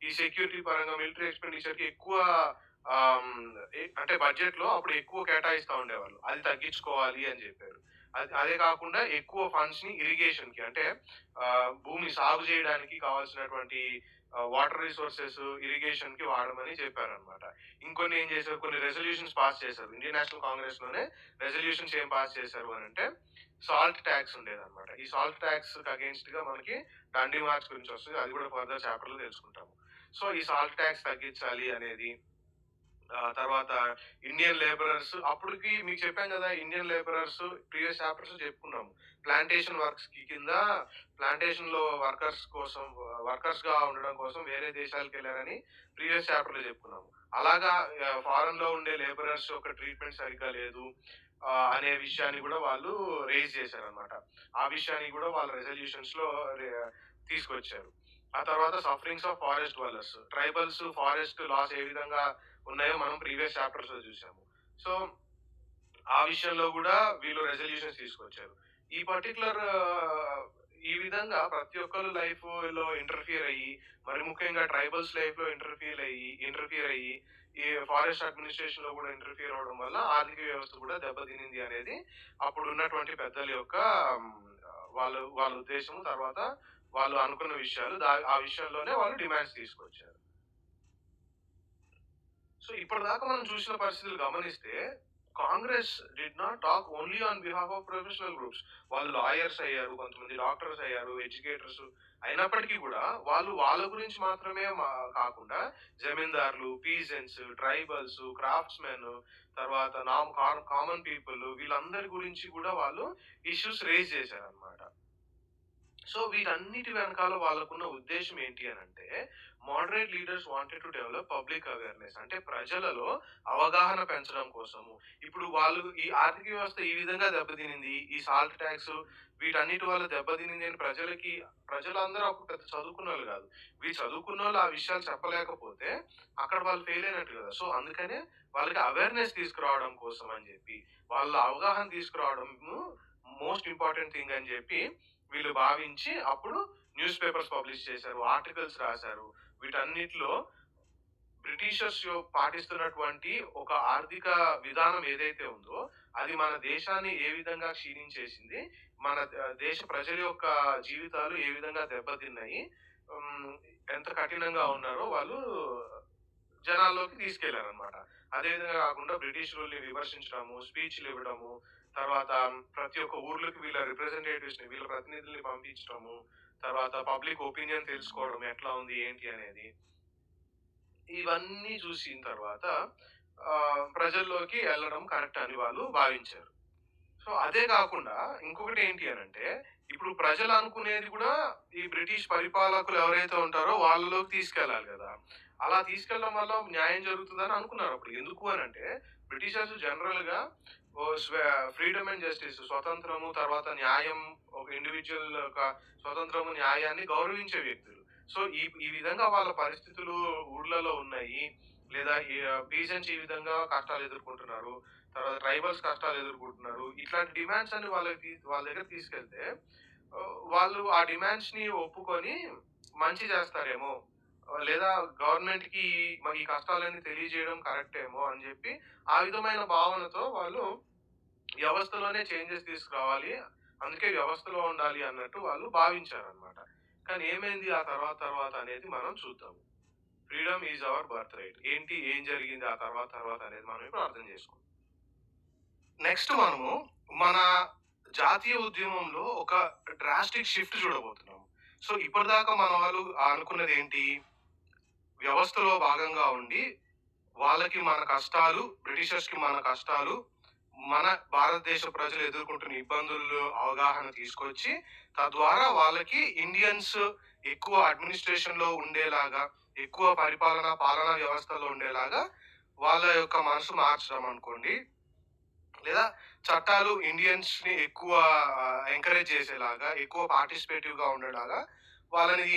ఈ సెక్యూరిటీ పరంగా మిలిటరీ ఎక్స్‌పెండిచర్‌కి ఎక్కువ ఆహ్, హ్మ్, అంటే బడ్జెట్‌లో అప్పుడు ఎక్కువ కేటాయిస్తా ఉండేవాళ్ళు. అది తగ్గించుకోవాలి అని చెప్పారు. అదే కాకుండా ఎక్కువ ఫండ్స్‌ని ఇరిగేషన్‌కి అంటే భూమి సాగు చేయడానికి కావాల్సినటువంటి వాటర్ రిసోర్సెస్ ఇరిగేషన్‌కి వాడమని చెప్పారనమాట. ఇంకొన్ని ఏం చేశారు, కొన్ని రెజల్యూషన్స్ పాస్ చేశారు. ఇండియన్ నేషనల్ కాంగ్రెస్‌లోనే రెజల్యూషన్స్ ఏం పాస్ చేశారు అనంటే, సాల్ట్ ట్యాక్స్ ఉండేదనమాట. ఈ సాల్ట్ ట్యాక్స్‌కి అగెయిన్స్ట్‌గా మనకి డండీ మార్చ్ గురించి వస్తది. అది కూడా ఫర్దర్ చాప్టర్‌లో తెలుసుకుంటాము. సో, ఈ సాల్ట్ ట్యాక్స్ తగ్గించాలి అనేది తర్వాత ఇండియన్ లేబరర్స్ అప్పటికి మీకు చెప్పాను కదా! ఇండియన్ లేబరర్స్ ప్రీవియస్ చాప్టర్స్‌లో చెప్పుకున్నాము. ప్లాంటేషన్ వర్క్స్‌కి కింద ప్లాంటేషన్‌లో వర్కర్స్‌గా ఉండడం కోసం వేరే దేశాలకెళ్లారని ప్రీవియస్ చాప్టర్‌లో చెప్పుకున్నాము. అలాగా ఫారెన్‌లో ఉండే లేబరర్స్ యొక్క ట్రీట్‌మెంట్ సరిగ్గా లేదు అనే విషయాన్ని కూడా వాళ్ళు రైజ్ చేశారన్నమాట. ఆ విషయాన్ని కూడా వాళ్ళ రెజల్యూషన్స్‌లో రె తీసుకొచ్చారు. ఆ తర్వాత sufferings of forest dwellers. Tribals forest laws ఏ విధంగా ఉన్నాయో మనం ప్రీవియస్ చాప్టర్స్ లో చూసాము. సో ఆ విషయంలో కూడా వీళ్ళు రెజల్యూషన్స్ తీసుకొచ్చారు. ఈ పర్టికులర్ ఈ విధంగా ప్రతి ఒక్కరు లైఫ్ లో ఇంటర్ఫియర్ అయ్యి, మరి ముఖ్యంగా ట్రైబల్స్ లైఫ్ లో ఇంటర్ఫియర్ అయ్యి ఈ ఫారెస్ట్ అడ్మినిస్ట్రేషన్ లో కూడా ఇంటర్ఫియర్ అవడం వల్ల ఆర్థిక వ్యవస్థ కూడా దెబ్బతినింది అనేది అప్పుడు ఉన్నటువంటి పెద్దల యొక్క మ్, వాళ్ళ ఉద్దేశం. తర్వాత వాళ్ళు అనుకున్న విషయాలు ఆ విషయంలోనే వాళ్ళు డిమాండ్స్ తీసుకొచ్చారు. సో ఇప్పటిదాకా మనం చూసిన పరిస్థితులు గమనిస్తే Congress did not talk only on behalf of professional groups. వాళ్ళు లాయర్స్ అయ్యారు, కొంతమంది డాక్టర్స్ అయ్యారు, ఎడ్యుకేటర్స్ అయినప్పటికీ కూడా వాళ్ళు వాళ్ళ గురించి మాత్రమే కాకుండా జమీందారులు, పీజెంట్స్, ట్రైబల్స్, క్రాఫ్ట్స్ మెన్, తర్వాత కామన్ పీపుల్ వీళ్ళందరి గురించి కూడా వాళ్ళు ఇష్యూస్ రేజ్ చేశారనమాట. సో వీటన్నిటి వెనకాల వాళ్ళకున్న ఉద్దేశం ఏంటి అనంటే, moderate leaders wanted to develop public awareness. అంటే ప్రజలలో అవగాహన పెంచడం కోసము. ఇప్పుడు వాళ్ళు ఈ ఆర్థిక వ్యవస్థ ఈ విధంగా దెబ్బతినింది. ఈ సాల్ట్ ట్యాక్స్ వీటన్నిటి వల్ల దెబ్బతినింది అని ప్రజలందరూ అప్పుడు పెద్ద చదువుకున్నోళ్ళు కాదు. చదువుకున్నోళ్ళు ఆ విషయాలు చెప్పలేకపోతే అక్కడ వాళ్ళు ఫెయిల్ అయినట్టు కదా! సో అందుకనే వాళ్ళకి అవేర్‌నెస్ తీసుకురావడం కోసం అని చెప్పి, వాళ్ళ అవగాహన తీసుకురావడము మోస్ట్ ఇంపార్టెంట్ థింగ్ అని చెప్పి వీళ్ళు భావించి అప్పుడు న్యూస్ పేపర్స్ పబ్లిష్ చేశారు, ఆర్టికల్స్ రాశారు. వీటన్నిటిలో బ్రిటిషర్స్ పాటిస్తున్నటువంటి ఒక ఆర్థిక విధానం ఏదైతే ఉందో అది మన దేశాన్ని ఏ విధంగా క్షీణించేసింది, మన దేశ ప్రజల యొక్క జీవితాలు ఏ విధంగా దెబ్బతిన్నాయి, ఉమ్, ఎంత కఠినంగా ఉన్నారో వాళ్ళు జనాల్లోకి తీసుకెళ్లారనమాట. అదే విధంగా కాకుండా బ్రిటిష్ రూల్ ని విమర్శించడము, స్పీచ్లు ఇవ్వడము, తర్వాత ప్రతి ఒక్క ఊర్లోకి వీళ్ళ ప్రతినిధుల్ని పంపించడము, తర్వాత పబ్లిక్ ఒపీనియన్ తెలుసుకోవడం ఎట్లా ఉంది ఏంటి అనేది, ఇవన్నీ చూసిన తర్వాత ప్రజల్లోకి వెళ్ళడం కరెక్ట్ అని వాళ్ళు భావించారు. సో అదే కాకుండా ఇంకొకటి ఏంటి అనంటే, ఇప్పుడు ప్రజలు అనుకునేది కూడా ఈ బ్రిటిష్ పరిపాలకులు ఎవరైతే ఉంటారో వాళ్ళలోకి తీసుకెళ్ళాలి కదా! అలా తీసుకెళ్ళడం వల్ల న్యాయం జరుగుతుందని అనుకున్నారు అప్పుడు. ఎందుకు అనంటే బ్రిటిషర్స్ జనరల్‌గా ఫ్రీడమ్ అండ్ జస్టిస్ స్వతంత్రము, తర్వాత న్యాయం, ఒక ఇండివిడ్యువల్ యొక్క స్వతంత్రము, న్యాయాన్ని గౌరవించే వ్యక్తులు. సో ఈ ఈ విధంగా వాళ్ళ పరిస్థితులు ఊర్లలో ఉన్నాయి. లేదా పీసెంట్స్ ఈ విధంగా కష్టాలు ఎదుర్కొంటున్నారు. తర్వాత ట్రైబల్స్ కష్టాలు ఎదుర్కొంటున్నారు. ఇట్లాంటి డిమాండ్స్ అన్ని వాళ్ళ దగ్గర తీసుకెళ్తే వాళ్ళు ఆ డిమాండ్స్ ని ఒప్పుకొని మంచి చేస్తారేమో, లేదా గవర్నమెంట్ కి ఈ కష్టాలన్నీ తెలియజేయడం కరెక్ట్ ఏమో అని చెప్పి ఆ విధమైన భావనతో వాళ్ళు వ్యవస్థలోనే చేంజెస్ తీసుకురావాలి, అందుకే వ్యవస్థలో ఉండాలి అన్నట్టు వాళ్ళు భావించారనమాట. కానీ ఏమైంది ఆ తర్వాత అనేది మనం చూద్దాం. Freedom is our birth right. ఏం జరిగింది ఆ తర్వాత అనేది మనం ఇప్పుడు అర్థం చేసుకుందాం. నెక్స్ట్ మనము మన జాతీయ ఉద్యమంలో ఒక డ్రాస్టిక్ షిఫ్ట్ చూడబోతున్నాము. సో ఇప్పటిదాకా మన వాళ్ళు అనుకున్నది ఏంటి, వ్యవస్థలో భాగంగా ఉండి వాళ్ళకి మన కష్టాలు, బ్రిటిషర్స్‌కి మన కష్టాలు, మన భారతదేశ ప్రజలు ఎదుర్కొంటున్న ఇబ్బందులు అవగాహన తీసుకొచ్చి, తద్వారా వాళ్ళకి ఇండియన్స్ ఎక్కువ అడ్మినిస్ట్రేషన్‌లో ఉండేలాగా, ఎక్కువ పాలనా వ్యవస్థలో ఉండేలాగా వాళ్ళ యొక్క మనసు మార్చడం అనుకోండి. లేదా చట్టాలు ఇండియన్స్‌ని ఎక్కువ ఎంకరేజ్ చేసేలాగా, ఎక్కువ పార్టిసిపేటివ్‌గా ఉండేలాగా వాళ్ళని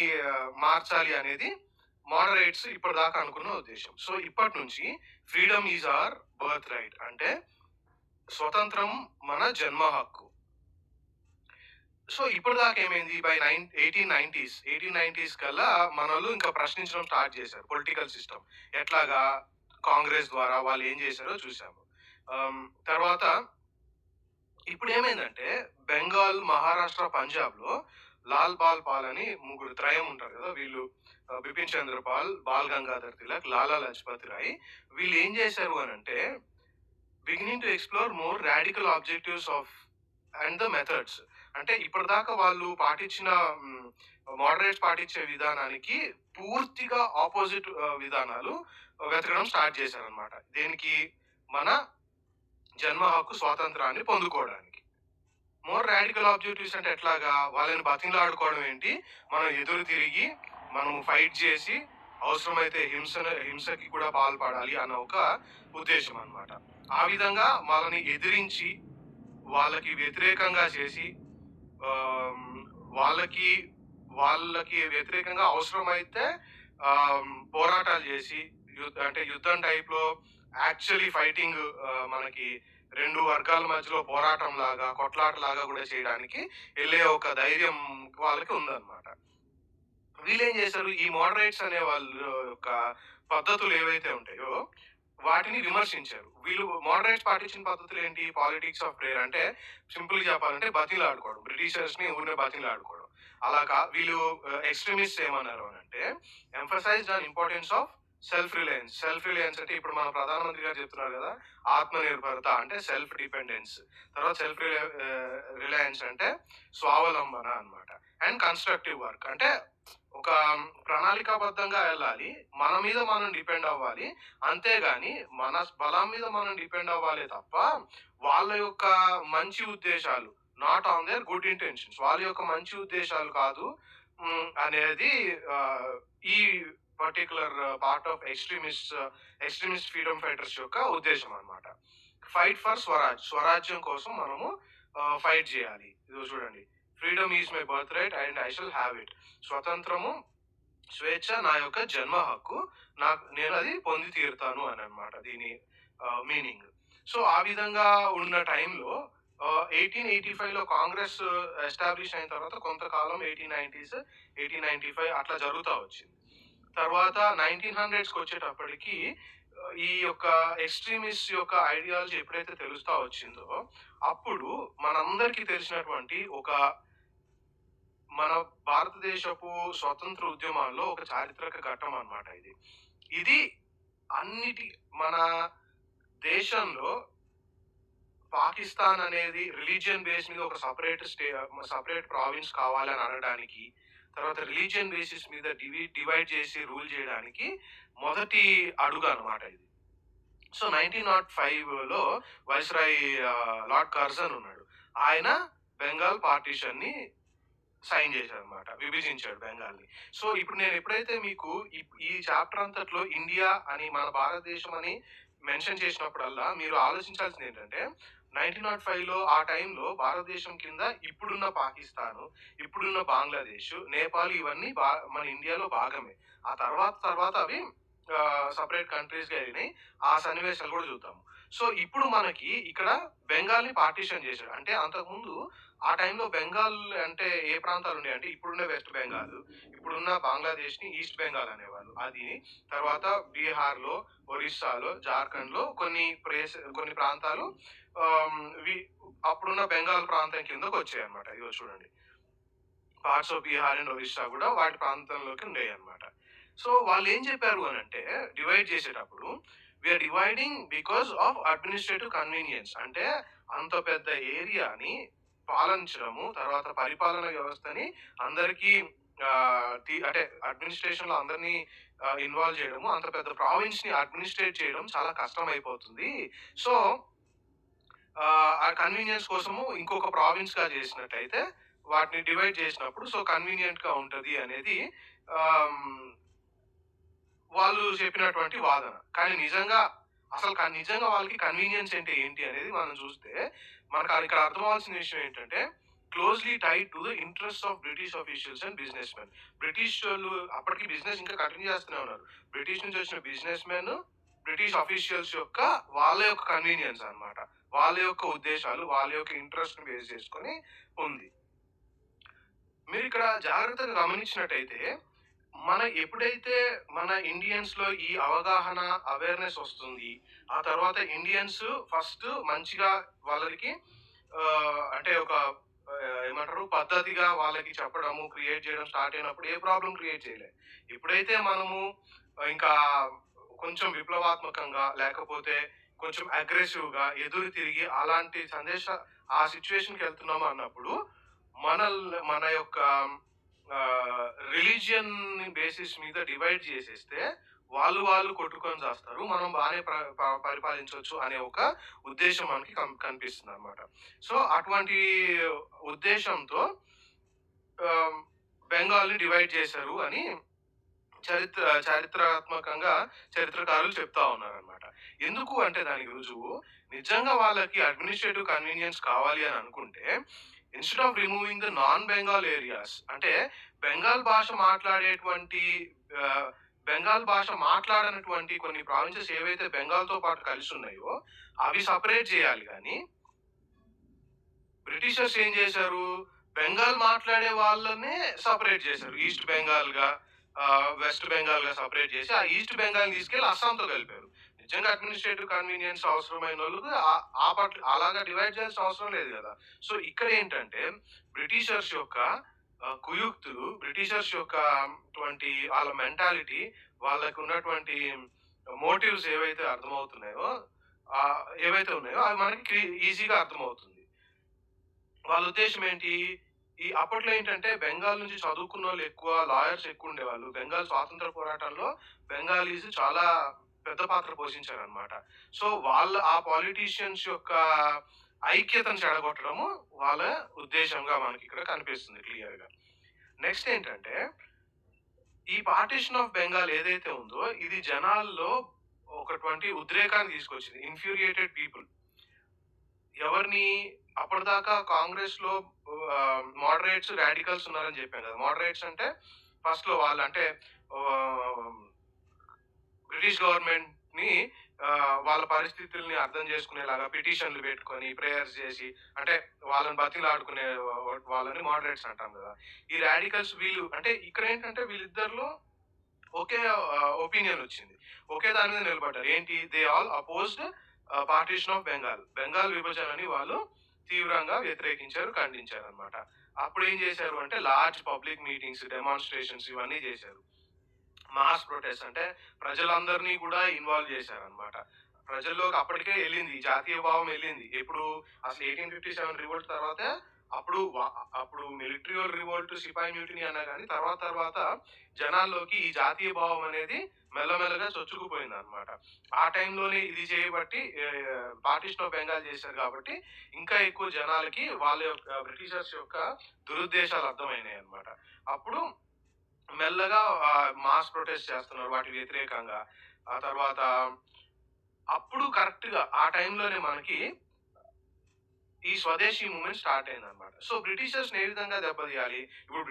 మార్చాలి అనేది మోడరేట్స్ ఇప్పటిదాకా అనుకున్న ఉద్దేశ్యం. సో, ఇప్పటి నుంచి freedom is our birth right అంటే స్వతంత్రం మన జన్మ హక్కు. సో, ఇప్పటిదాకా ఏమైంది బై 1890స్ కల్లా మనోళ్ళు ఇంకా ప్రశ్నించడం స్టార్ట్ చేశారు పొలిటికల్ సిస్టమ్. ఎట్లాగా? కాంగ్రెస్ ద్వారా వాళ్ళు ఏం చేశారో చూసాము. తర్వాత ఇప్పుడేమైందంటే బెంగాల్, మహారాష్ట్ర, పంజాబ్‌లో లాల్ బాల్ పాల్ అని ముగ్గురు త్రయం ఉంటారు కదా! వీళ్ళు బిపిన్ చంద్ర పాల్, బాల్ గంగాధర్ తిలక్, లాలా లజపతి రాయ్ వీళ్ళు ఏం చేశారు అనంటే beginning to explore more radical objectives of and the methods. అంటే ఇప్పటిదాకా వాళ్ళు పాటించిన మోడరేట్స్ పాటించే విధానానికి పూర్తిగా ఆపోజిట్ విధానాలు వెతకడం స్టార్ట్ చేశారనమాట. దేనికి? మన జన్మ హక్కు స్వాతంత్రాన్ని పొందుకోవడానికి. మోర్ రాడికల్ ఆబ్జెక్టివ్స్ అంటే ఎట్లాగా? వాళ్ళని బతిమలాడుకోవడం ఏంటి? మనం ఎదురు తిరిగి, మనం ఫైట్ చేసి, అవసరమైతే హింసకి కూడా పాల్పడాలి అన్న ఒక ఉద్దేశం అన్నమాట. ఆ విధంగా వాళ్ళని ఎదిరించి, వాళ్ళకి వ్యతిరేకంగా చేసి, ఆహ్, వాళ్ళకి వాళ్ళకి వ్యతిరేకంగా అవసరమైతే పోరాటాలు చేసి, అంటే యుద్ధం టైప్‌లో యాక్చువల్లీ ఫైటింగ్ మనకి 2 వర్గాల మధ్యలో పోరాటంలాగా, కొట్లాటలాగా గూడా చేయడానికి ఎళ్ళే ఒక ధైర్యం వాళ్ళకి ఉందన్నమాట. వీళ్ళేం చేశారు? ఈ మోడరేట్స్ అనే వాళ్ళు యొక్క పద్ధతులు ఏవైతే ఉంటాయో, వాటిని విమర్శించారు. వీళ్ళు మోడరేట్స్ పాటించిన పద్ధతులేంటి? పాలిటిక్స్ ఆఫ్ ప్రేయర్ అంటే సింపుల్‌గా చెప్పాలంటే బతిమిలాడుకోవడం. బ్రిటిషర్స్‌ని ఊరినే బతిమిలాడుకోవడం. అలా వీళ్ళు ఎక్స్‌ట్రీమిస్ట్స్ ఏమన్నారు అనంటే, emphasised on importance of self Reliance. Self Reliance అంటే ఇప్పుడు మన ప్రధానమంత్రి గారు చెప్తున్నారు గదా! ఆత్మనిర్భరత అంటే సెల్ఫ్ డిపెండెన్స్. తర్వాత రిలయన్స్ అంటే స్వావలంబన అన్నమాట. అండ్ కన్‌స్ట్రక్టివ్ వర్క్ అంటే ఒక ప్రణాళికాబద్ధంగా వెళ్ళాలి. మన మీద మనం డిపెండ్ అవ్వాలి. అంతేగాని మన బలం మీద మనం డిపెండ్ అవ్వాలే తప్ప, వాళ్ళ యొక్క మంచి ఉద్దేశాలు not on their good intentions. వాళ్ళ యొక్క మంచి ఉద్దేశాలు కాదు అనేది ఈ particular part of extremist freedom fighters యొక్క ఉద్దేశం అన్నమాట. Fight for Swaraj. స్వరాజ్యం కోసం మనము ఫైట్ చేయాలి. ఇదిగో చూడండి. Freedom is my birth right and I shall have it. స్వతంత్రము, స్వేచ్ఛ నా యొక్క జన్మ హక్కు. నేనది పొంది తీరుతాను అననమాట దీని మీనింగ్. సో, ఆ విధంగా ఉన్న టైంలో 1885లో కాంగ్రెస్ ఎస్టాబ్లిష్ అయిన తర్వాత కొంతకాలం 1890స్, 1895 అట్లా జరుగుతా వచ్చింది. తర్వాత 1900స్‌కొచ్చేటప్పటికి ఈ యొక్క ఎక్స్‌ట్రీమిస్ట్ యొక్క ఐడియాలజీ ఎప్పుడైతే తెలుస్తా వచ్చిందో, అప్పుడు మనందరికీ తెలిసినటువంటి మన భారతదేశపు స్వతంత్ర ఉద్యమాల్లో ఒక చారిత్రక ఘట్టం అన్నమాట ఇది. ఇది అన్నిటి మన దేశంలో పాకిస్తాన్ అనేది రిలీజియన్ బేస్ మీద ఒక సెపరేట్ ప్రావిన్స్ కావాలని అనడానికి, తర్వాత రిలీజియన్ బేసిస్ మీద డివైడ్ చేసి రూల్ చేయడానికి మొదటి అడుగు అన్నమాట ఇది. సో, 1905లో వైస్‌రాయ్ లార్డ్ కర్జన్ ఉన్నాడు. ఆయన బెంగాల్ పార్టిషన్‌ని సైన్ చేశాడన్నమాట. విభజించాడు బెంగాల్‌ని. సో, ఇప్పుడు నేను ఎప్పుడైతే మీకు ఈ చాప్టర్ అంతట్లో ఇండియా అని, మన భారతదేశం అని మెన్షన్ చేసినప్పుడల్లా మీరు ఆలోచించాల్సిందేంటంటే 1905లో ఆ టైంలో భారతదేశం కింద ఇప్పుడున్న పాకిస్తాను, ఇప్పుడున్న బంగ్లాదేశ్, నేపాల్ ఇవన్నీ మన ఇండియాలో భాగమే. ఆ తర్వాత అవి సెపరేట్ కంట్రీస్‌గా అయినాయి. ఆ సన్నివేశాలు కూడా చూద్దాము. సో, ఇప్పుడు మనకి ఇక్కడ బెంగాల్‌ని పార్టిషన్ చేశాడు. అంటే అంతకుముందు ఆ టైంలో బెంగాల్ అంటే ఏ ప్రాంతాలు ఉండేయంటే ఇప్పుడున్న వెస్ట్ బెంగాల్, ఇప్పుడున్న బంగ్లాదేశ్‌ని ఈస్ట్ బెంగాల్ అనేవాళ్ళు. అది తర్వాత బీహార్‌లో, ఒరిస్సాలో, జార్ఖండ్‌లో కొన్ని ప్రాంతాలు ఆహ్, వి అప్పుడున్న బెంగాల్ ప్రాంతం కిందకొచ్చాయన్నమాట. ఇదిగో చూడండి. Parts of Bihar and Orissa కూడా వాటి ప్రాంతంలోకి ఉండేయన్నమాట. సో, వాళ్ళేం చెప్పారు అనంటే డివైడ్ చేసేటప్పుడు we're dividing because of administrative convenience. అంటే అంత పెద్ద ఏరియాని పాలించడము, తర్వాత పరిపాలన వ్యవస్థని అందరికీ అంటే అడ్మినిస్ట్రేషన్‌లో అందరిని ఇన్వాల్వ్ చేయడము, అంత పెద్ద ప్రావిన్స్‌ని అడ్మినిస్ట్రేట్ చేయడం చాలా కష్టమైపోతుంది. సో, ఆ కన్వీనియన్స్ కోసము ఇంకొక ప్రావిన్స్‌గా చేసినట్టయితే వాటిని డివైడ్ చేసినప్పుడు కన్వీనియంట్‌గా ఉంటది అనేది ఆహ్, వాళ్ళు చెప్పినటువంటి వాదన. కానీ నిజంగా అసలు నిజంగా వాళ్ళకి కన్వీనియన్స్ అంటే ఏంటి అనేది మనం చూస్తే, మనకు ఇక్కడ అర్థం అవ్వాల్సిన విషయం ఏంటంటే, closely tied to the interests of British officials and business men. బ్రిటిషోళ్ళు అప్పటికి బిజినెస్ ఇంకా కంటిన్యూ చేస్తూనే ఉన్నారు. బ్రిటిష్ నుంచి వచ్చిన బిజినెస్ మెన్, బ్రిటిష్ ఆఫీషియల్స్ యొక్క వాళ్ళ యొక్క కన్వీనియన్స్ అన్నమాట. వాళ్ళ యొక్క ఉద్దేశాలు, వాళ్ళ యొక్క ఇంట్రెస్ట్‌ని బేస్ చేసుకొని ఉంది. మీరిక్కడ జాగ్రత్తగా గమనించినట్టయితే, ఎప్పుడైతే మన ఇండియన్స్‌లో ఈ అవగాహన, అవేర్‌నెస్ వస్తుంది. ఆ తర్వాత ఇండియన్స్ ఫస్ట్ మంచిగా వాళ్ళకి అంటే ఒక ఏమంటారు పద్ధతిగా వాళ్ళకి చెప్పడము, క్రియేట్ చేయడం స్టార్ట్ అయినప్పుడు ఏ ప్రాబ్లమ్ క్రియేట్ చేయలే. ఎప్పుడైతే మనము ఇంకా కొంచెం విప్లవాత్మకంగా లేకపోతే కొంచెం అగ్రెసివ్‌గా ఎదురు తిరిగి అలాంటి ఆ సిట్యుయేషన్‌కెళ్తున్నాము అన్నప్పుడు మన యొక్క రిలీజియన్ బేసిస్ మీద డివైడ్ చేసేస్తే వాళ్ళు కొట్టుకొని చేస్తారు. మనం బానే పరిపాలించొచ్చు అనే ఒక ఉద్దేశం మనకి కనిపిస్తుందన్నమాట. సో, అటువంటి ఉద్దేశంతో ఆహ్, బెంగాల్‌ని డివైడ్ చేశారు అని చారిత్రాత్మకంగా చరిత్రకారులు చెప్తా ఉన్నారన్నమాట. ఎందుకు అంటే దానికి రుజువు నిజంగా వాళ్ళకి అడ్మినిస్ట్రేటివ్ కన్వీనియన్స్ కావాలి అని అనుకుంటే, instead of removing the non Bengal areas అంటే బెంగాల్ భాష మాట్లాడేటువంటి ఆహ్, బెంగాల్ భాష మాట్లాడనటువంటి కొన్ని ప్రావిన్సెస్ ఏవైతే బెంగాల్‌తో పాటు కలిసున్నాయో అవి సెపరేట్ చేయాలి గానీ బ్రిటిషర్స్ ఏం చేశారు? బెంగాల్ మాట్లాడే వాళ్ళనే సెపరేట్ చేశారు. ఈస్ట్ బెంగాల్‌గా, వెస్ట్ బెంగాల్‌గా సెపరేట్ చేసి, ఆ ఈస్ట్ బెంగాల్‌ని తీసుకెళ్ళి అస్సాంతో కలిపారు. నిజంగా అడ్మినిస్ట్రేటివ్ కన్వీనియన్స్ అవసరమైనోళ్ళకి ఆ పట్ల అలాగా డివైడ్ చేయాల్సిన అవసరం లేదు గదా! సో, ఇక్కడేంటంటే బ్రిటిషర్స్ యొక్క కుయుక్తులు, బ్రిటిషర్స్ యొక్క వాళ్ళ మెంటాలిటీ, వాళ్ళకున్నటువంటి మోటివ్స్ ఏవైతే అర్థమవుతున్నాయో, ఏవైతే ఉన్నాయో అవి మనకి ఈజీగా అర్థమవుతుంది. వాళ్ళ ఉద్దేశ్యం ఏంటి? అప్పట్లో ఏంటంటే బెంగాల్ నుంచి చదువుకున్నోళ్ళు ఎక్కువ, లాయర్స్ ఎక్కువుండేవాళ్ళు. బెంగాల్ స్వాతంత్ర పోరాటంలో బెంగాలీస్ చాలా పెద్ద పాత్ర పోషించారనమాట. సో, ఆ పాలిటీషియన్స్ యొక్క ఐక్యతను చెడగొట్టడము వాళ్ళ ఉద్దేశ్యంగా మనకిక్కడ కనిపిస్తుంది క్లియర్‌గా. నెక్స్ట్ ఏంటంటే, ఈ పార్టిషన్ ఆఫ్ బెంగాల్ ఏదైతే ఉందో, ఇది జనాల్లో ఒకటువంటి ఉద్రేకాన్ని తీసుకొచ్చింది. ఇన్‌ఫ్యూరియేటెడ్ పీపుల్. ఎవరిని అప్పటిదాకా కాంగ్రెస్‌లో మోడరేట్స్, రాడికల్స్ ఉన్నారని చెప్పాను కదా! మోడరేట్స్ అంటే ఫస్ట్‌లో వాళ్ళంటే ఆహ్, బ్రిటిష్ గవర్నమెంట్‌ని వాళ్ళ పరిస్థితుల్ని అర్థం చేసుకునేలాగా పిటిషన్‌లు పెట్టుకొని, ప్రేయర్స్ చేసి అంటే వాళ్ళని బతిమిలాడుకునే వాళ్ళని మోడరేట్స్ అంటాం కదా! ఈ రాడికల్స్ వీళ్ళు అంటే ఇక్కడేంటంటే వీళ్ళిద్దరిలో ఒకే ఒపీనియన్ వచ్చింది. ఒకే దాని మీద నిలబడ్డారు. ఏంటి? They all opposed partition of Bengal. Bengal విభజనని వాళ్ళు తీవ్రంగా వ్యతిరేకించారు, ఖండించారనమాట. అప్పుడేం చేశారు అంటే లార్జ్ పబ్లిక్ మీటింగ్స్, డెమాన్‌స్ట్రేషన్స్ ఇవన్నీ చేశారు. మాస్ ప్రొటెస్ట్ అంటే ప్రజలందరినీ కూడా ఇన్వాల్వ్ చేశారనమాట. ప్రజల్లోకి అప్పటికే ఎళ్ళింది. జాతీయ భావం ఎళ్ళింది. ఎప్పుడు అసలు 1857 రివోల్ట్ తర్వాతే అప్పుడు అప్పుడు మిలిటరీ వోళ్ళు రివోల్ట్, సిపాయి మ్యూటినీ అన్నా గాని తర్వాత జనాల్లోకి ఈ జాతీయ భావం అనేది మెల్లమెల్లగా చొచ్చుకుపోయిందనమాట. ఆ టైంలోనే ఇది చేయబట్టి పార్టిషన్ ఆఫ్ బెంగాల్ చేశారు కాబట్టి ఇంకా ఎక్కువ జనాలకి వాళ్ళ యొక్క బ్రిటిషర్స్ యొక్క దురుద్దేశాలు అర్థమైనాయన్నమాట. అప్పుడు మెల్లగా మాస్ ప్రొటెస్ట్ చేస్తున్నారు వాటి వ్యతిరేకంగా. ఆ తర్వాత అప్పుడు కరెక్ట్‌గా ఆ టైంలోనే మనకి ఈ స్వదేశీ మూవ్‌మెంట్ స్టార్ట్ అయిందన్నమాట. సో, బ్రిటిషర్స్‌ని ఏ విధంగా దెబ్బతీయాలి? ఇప్పుడు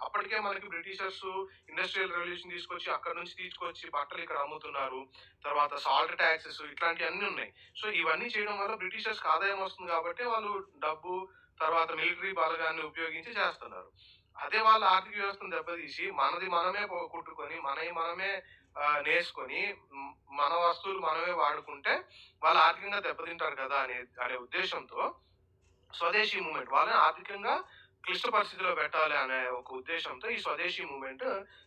అప్పటికే మనకి బ్రిటిషర్స్ ఇండస్ట్రియల్ రెవల్యూషన్ తీసుకొచ్చి అక్కడి నుంచి తీసుకొచ్చి బట్టలు ఇక్కడ అమ్ముతున్నారు. తర్వాత సాల్ట్ టాక్సెస్ ఇట్లాంటియన్నీ ఉన్నాయి. సో, ఇవన్నీ చేయడం వల్ల బ్రిటిషర్స్‌కి ఆదాయం వస్తుంది కాబట్టి వాళ్ళు డబ్బు, తర్వాత మిలిటరీ బలగాన్ని ఉపయోగించి చేస్తున్నారు. అదే వాళ్ళ ఆర్థిక వ్యవస్థను దెబ్బతీసి మనది మనమే కుట్టుకొని, మనయి మనమే నేసుకొని, మన వస్తువులు మనమే వాడుకుంటే వాళ్ళు ఆర్థికంగా దెబ్బతింటారు కదా! అనే ఉద్దేశ్యంతో స్వదేశీ మూవ్‌మెంట్ వాళ్ళని ఆర్థికంగా క్లిష్ట పరిస్థితిలో పెట్టాలి అనే ఒక ఉద్దేశ్యంతో ఈ స్వదేశీ మూవ్‌మెంట్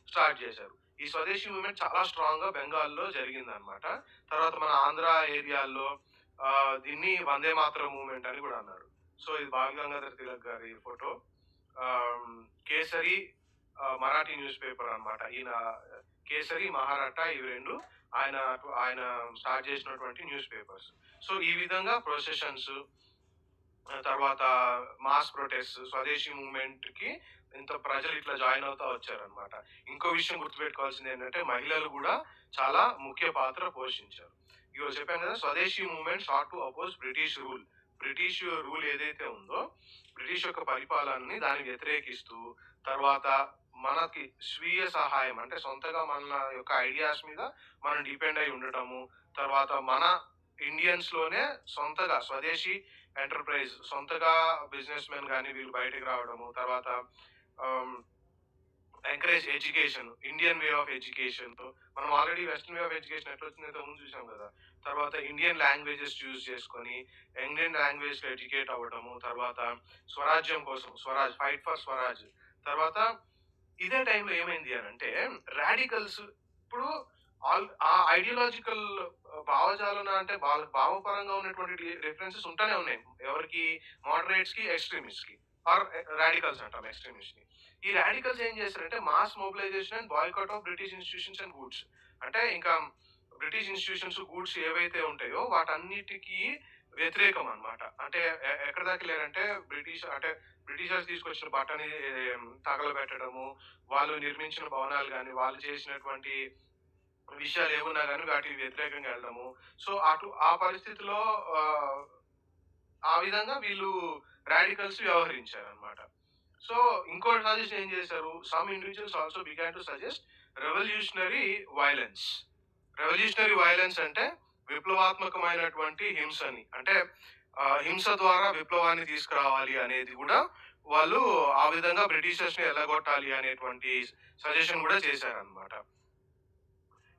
స్టార్ట్ చేశారు. ఈ స్వదేశీ మూవ్‌మెంట్ చాలా స్ట్రాంగ్‌గా బెంగాల్‌లో జరిగిందనమాట. తర్వాత మన ఆంధ్ర ఏరియాల్లో దీన్ని వందే మాతరం మూవ్‌మెంట్ అని కూడా అన్నారు. సో, ఇది బాల్ గంగాధర్ తిలక్ గారి photo. Kesari Marathi news paper అన్నమాట. ఈయన కేసరి, మహారాఠా ఇవి 2 ఆయన ఆయన స్టార్ట్ చేసినటువంటి న్యూస్ పేపర్స్. సో ఈ విధంగా ప్రొసెషన్స్, తర్వాత మాస్ ప్రొటెస్ట్, స్వదేశీ మూవ్‌మెంట్‌కి ఇంత ప్రజలు ఇట్లా జాయిన్ అవుతా వచ్చారన్నమాట. ఇంకో విషయం గుర్తుపెట్టుకోవాల్సింది ఏంటంటే మహిళలు కూడా చాలా ముఖ్య పాత్ర పోషించారు. ఇగో చెప్పాను కదా, Swadeshi movement sought to oppose British rule. British rule ఏదైతే ఉందో, బ్రిటిష్ యొక్క పరిపాలనని దాన్ని వ్యతిరేకిస్తూ, తర్వాత మనకి స్వీయ సహాయం అంటే సొంతగా మన యొక్క ఐడియాస్ మీద మనం డిపెండ్ అయి ఉండటము, తర్వాత మన ఇండియన్స్‌లోనే సొంతగా స్వదేశీ ఎంటర్‌ప్రైజ్ సొంతగా బిజినెస్ మెన్ గాని వీళ్ళు బయటకి రావడము, తర్వాత encourage education, Indian way of education. మనం already western way of education ఎట్లా వచ్చిందో ఇంతకు ముందు చూసాం కదా. తర్వాత ఇండియన్ లాంగ్వేజెస్ చూస్ చేసుకొని ఇండియన్ లాంగ్వేజ్ లో ఎడ్యుకేట్ అవ్వడము, తర్వాత స్వరాజ్యం కోసం స్వరాజ్, ఫైట్ ఫర్ స్వరాజ్. తర్వాత ఇదే టైంలో ఏమైంది అని అంటే రాడికల్స్ ఇప్పుడు ఆ ఐడియాలజికల్ భావజాలన అంటే వాళ్ళ భావపరంగా ఉన్నటువంటి రిఫరెన్సెస్ ఉంటానే ఉన్నాయి. ఎవరికి? మోడరేట్స్ కి, ఎక్స్ట్రీమిస్ట్ కి, ఆర్ రాడికల్స్ అంటాం ఎక్స్ట్రీమిస్ట్ ని. ఈ రాడికల్స్ ఏం చేస్తారంటే mass mobilisation and boycott of British institutions and goods. అంటే ఇంకా బ్రిటిష్ ఇన్స్టిట్యూషన్స్, గూడ్స్ ఏవైతే ఉంటాయో వాటన్నిటికీ వ్యతిరేకం అన్నమాట. అంటే ఎక్కడ దాకా లేరంటే బ్రిటిషర్స్ తీసుకొచ్చిన బట్టని తగలబెట్టడము, వాళ్ళు నిర్మించిన భవనాలు గాని, వాళ్ళు చేసినటువంటి విషయాలు ఏమున్నా గాని వాటికి వ్యతిరేకంగా వెళ్ళడము. సో ఆ పరిస్థితిలో ఆ విధంగా వీళ్ళు రాడికల్స్ వ్యవహరించారన్నమాట. సో ఇంకో సజెషన్ ఏం చేశారు, some individuals also began to suggest revolutionary violence. Revolutionary violence అంటే విప్లవాత్మకమైనటువంటి హింసని, అంటే హింస ద్వారా విప్లవాన్ని తీసుకురావాలి అనేది కూడా వాళ్ళు ఆ విధంగా బ్రిటిషర్స్ ని ఎల్లగొట్టాలి అనేటువంటి సజెషన్ కూడా చేశారన్నమాట.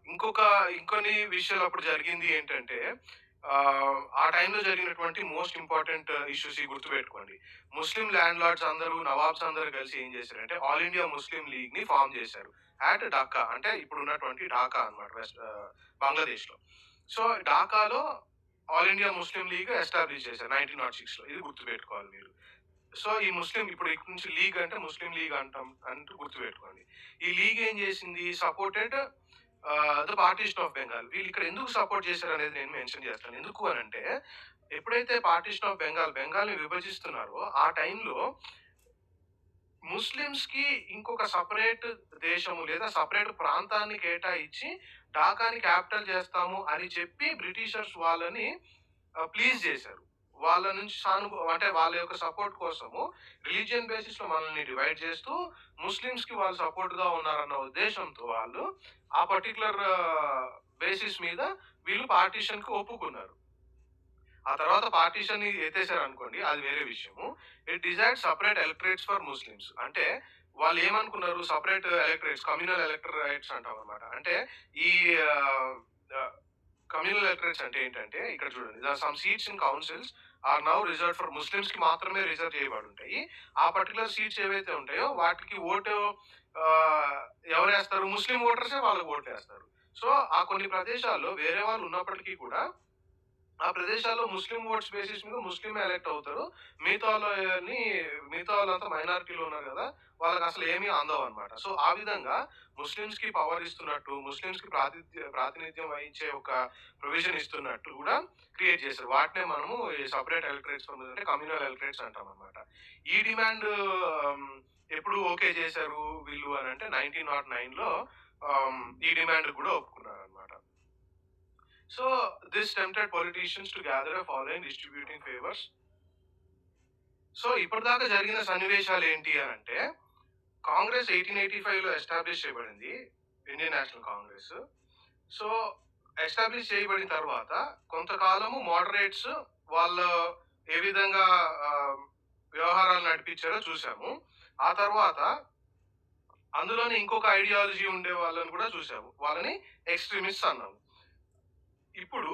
ఇంకొన్ని విషయాలు అప్పుడు జరిగింది ఏంటంటే ఆ టైంలో జరిగినటువంటి మోస్ట్ ఇంపార్టెంట్ ఇష్యూస్ గుర్తుపెట్టుకోండి. ముస్లిం ల్యాండ్ లార్డ్స్ అందరూ, నవాబ్స్ అందరూ కలిసి ఏం చేశారంటే ఆల్ ఇండియా ముస్లిం లీగ్ ని ఫామ్ చేశారు అట్ ఢాకా. అంటే ఇప్పుడు ఉన్నటువంటి ఢాకా అన్నమాట, బంగ్లాదేశ్ లో. సో ఢాకాలో ఆల్ ఇండియా ముస్లిం లీగ్ ఎస్టాబ్లిష్ చేశారు 1906 లో. ఇది గుర్తుపెట్టుకోవాలి మీరు. సో ఈ ముస్లిం ఇప్పుడు ఇక్కడ నుంచి లీగ్ అంటే ముస్లిం లీగ్ అంటాం అంటూ గుర్తుపెట్టుకోండి. ఈ లీగ్ ఏం చేసింది, supported the partition of Bengal. వీళ్ళు ఇక్కడ ఎందుకు సపోర్ట్ చేశారు అనేది నేను మెన్షన్ చేస్తాను. ఎందుకు అని అంటే ఎప్పుడైతే పార్టీషన్ ఆఫ్ బెంగాల్ ని విభజిస్తున్నారో ఆ టైంలో ముస్లిమ్స్ కి ఇంకొక సపరేట్ దేశము లేదా సపరేట్ ప్రాంతాన్ని కేటాయించి ఢాకాని క్యాపిటల్ చేస్తాము అని చెప్పి బ్రిటిషర్స్ వాళ్ళని ప్లీజ్ చేశారు. వాళ్ళ నుంచి అంటే వాళ్ళ యొక్క సపోర్ట్ కోసము రిలీజియన్ బేసిస్ లో మనల్ని డివైడ్ చేస్తూ ముస్లిమ్స్ కి వాళ్ళు సపోర్ట్ గా ఉన్నారన్న ఉద్దేశంతో వాళ్ళు ఆ పర్టికులర్ బేసిస్ మీద వీళ్ళు పార్టీషన్ కి ఒప్పుకున్నారు. ఆ తర్వాత పార్టీషన్ ని ఎత్తేసారు అనుకోండి, అది వేరే విషయము. It desired separate electorates for Muslims. అంటే వాళ్ళు ఏమనుకున్నారు, సపరేట్ ఎలక్టరేట్స్, కమ్యూనల్ ఎలక్టరేట్స్ అంటాం అనమాట. అంటే ఈ కమ్యూనల్ ఎలక్టరేట్స్ అంటే ఏంటంటే ఇక్కడ చూడండి, some seats in councils are now reserve for Muslims కి మాత్రమే రిజర్వ్ చేయబడి ఉంటాయి. ఆ పర్టికులర్ సీట్స్ ఏవైతే ఉంటాయో వాటికి ఓటు ఎవరు వేస్తారు, ముస్లిం ఓటర్సే వాళ్ళకి ఓటు వేస్తారు. సో ఆ కొన్ని ప్రదేశాల్లో వేరే వాళ్ళు ఉన్నప్పటికీ కూడా ఆ ప్రదేశాల్లో ముస్లిం ఓట్స్ బేసిస్ మీద ముస్లిం ఎలెక్ట్ అవుతారు. మిగతా వాళ్ళంతా మైనారిటీలో ఉన్నారు కదా, వాళ్ళకి అసలు ఏమీ అందవు అనమాట. సో ఆ విధంగా ముస్లిమ్స్ కి పవర్ ఇస్తున్నట్టు, ముస్లిమ్స్ కి ప్రాతినిధ్యం వహించే ఒక ప్రొవిజన్ ఇస్తున్నట్టు కూడా క్రియేట్ చేశారు. వాటినే మనము సపరేట్ ఎలక్టరేట్స్ అంటే కమ్యూనల్ ఎలక్టరేట్స్ అంటాం అనమాట. ఈ డిమాండ్ ఎప్పుడు ఓకే చేశారు వీళ్ళు అని అంటే 1909 లో ఈ డిమాండ్ కూడా ఒప్పుకున్నారు అనమాట. So this tempted politicians to gather a following distributing favors. So ఇప్పటిదాకా జరిగిన సన్నివేశాలు ఏంటి అని అంటే కాంగ్రెస్ 1885 లో ఎస్టాబ్లిష్ చేయబడింది, Indian national Congress. So establish చేయబడిన తర్వాత కొంతకాలము మోడరేట్స్ వాళ్ళు ఏ విధంగా వ్యవహారాలు నడిపించారో చూసాము. ఆ తర్వాత అందులోనే ఇంకొక ఐడియాలజీ ఉండే వాళ్ళని కూడా చూసాము, వాళ్ళని ఎక్స్ట్రీమిస్ట్ అన్నాము. ఇప్పుడు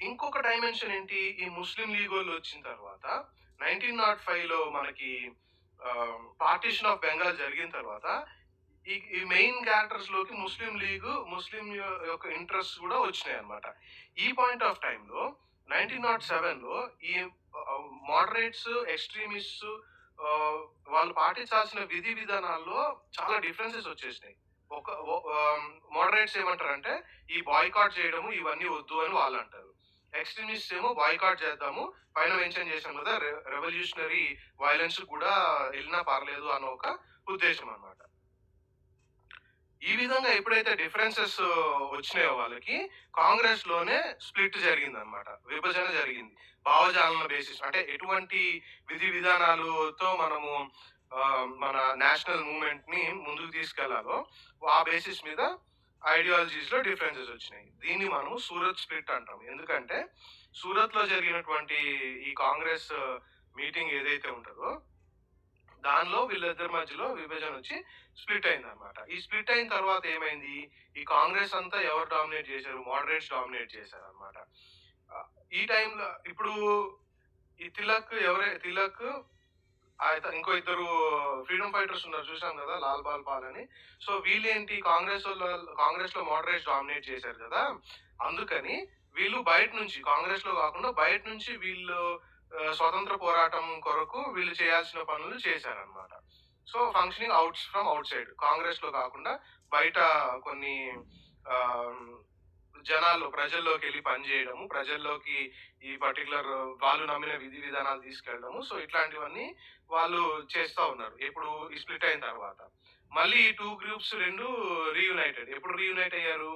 ఇంకొక డైమెన్షన్ ఏంటి, ఈ ముస్లిం లీగ్ వాళ్ళు వచ్చిన తర్వాత 1905 లో మనకి పార్టీషన్ ఆఫ్ బెంగాల్ జరిగిన తర్వాత ఈ మెయిన్ క్యారెక్టర్స్ లోకి ముస్లిం లీగ్, ముస్లిం యొక్క ఇంట్రెస్ట్ కూడా వచ్చినాయి అనమాట. ఈ పాయింట్ ఆఫ్ టైమ్ లో 1907 లో ఈ మోడరేట్స్, ఎక్స్ట్రీమిస్ట్ వాళ్ళు పాటించాల్సిన విధి విధానాల్లో చాలా డిఫరెన్సెస్ వచ్చేసినాయి. ఒక మోడరేట్స్ ఏమంటారంటే ఈ బాయ్‌కాట్ చేయడము ఇవన్నీ వద్దు అని వాళ్ళంటారు. ఎక్స్‌ట్రీమిస్ట్స్ ఏమో బాయ్‌కాట్ చేద్దాము. పైన మెన్షన్ చేశాం కదా! రెవల్యూషనరీ వయలెన్స్ కూడా ఎళ్ళినా పర్లేదు అన్న ఒక ఉద్దేశం అన్నమాట. ఈ విధంగా ఎప్పుడైతే డిఫరెన్సెస్ వచ్చినాయో వాళ్ళకి, కాంగ్రెస్‌లోనే స్ప్లిట్ జరిగిందన్నమాట. విభజన జరిగింది. భావజాలన బేసిస్ అంటే ఎటువంటి విధి విధానాలతో మనము మన నేషనల్ మూవ్‌మెంట్‌ని ముందుకు తీసుకెళ్లాలో, ఆ బేసిస్ మీద ఐడియాలజీస్‌లో డిఫరెన్సెస్ వచ్చినాయి. దీన్ని మనం సూరత్ స్ప్లిట్ అంటాం. ఎందుకంటే సూరత్‌లో జరిగినటువంటి ఈ కాంగ్రెస్ మీటింగ్ ఏదైతే ఉంటదో, దానిలో వీళ్ళిద్దరి మధ్యలో విభజనొచ్చి స్ప్లిట్ అయిందన్నమాట. ఈ స్ప్లిట్ అయిన తర్వాత ఏమైంది? ఈ కాంగ్రెస్ అంతా ఎవరు డామినేట్ చేశారు? మోడరేట్స్ డామినేట్ చేశారన్నమాట. ఈ టైంలో ఇప్పుడు ఈ తిలక్ ఇంకో ఇద్దరు ఫ్రీడమ్ ఫైటర్స్ ఉన్నారు చూసాం కదా! లాల్ బాల్ పాల్ అని. సో వీళ్ళేంటి కాంగ్రెస్‌లో మోడరేట్స్ డామినేట్ చేశారు కదా! అందుకని వీళ్ళు బయట నుంచి కాంగ్రెస్‌లో కాకుండా బయట నుంచి వీళ్ళు స్వతంత్ర పోరాటం కొరకు వీళ్ళు చేయాల్సిన పనులు చేశారన్నమాట. సో ఫంక్షనింగ్ ఫ్రమ్ ఔట్‌సైడ్ కాంగ్రెస్‌లో కాకుండా బయట కొన్ని ఆహ్, ప్రజల్లోకెళ్ళి పనిచేయడము, ప్రజల్లోకి ఈ పర్టిక్యులర్ వాళ్ళు నమ్మిన విధి విధానాలు తీసుకెళ్ళడము. సో ఇట్లాంటివన్నీ వాళ్ళు చేస్తా ఉన్నారు. ఎప్పుడు ఈ స్ప్లిట్ అయిన తర్వాత. మళ్ళీ ఈ 2 గ్రూప్స్ 2 రీయునైటెడ్. ఎప్పుడు రీయునైట్ అయ్యారు?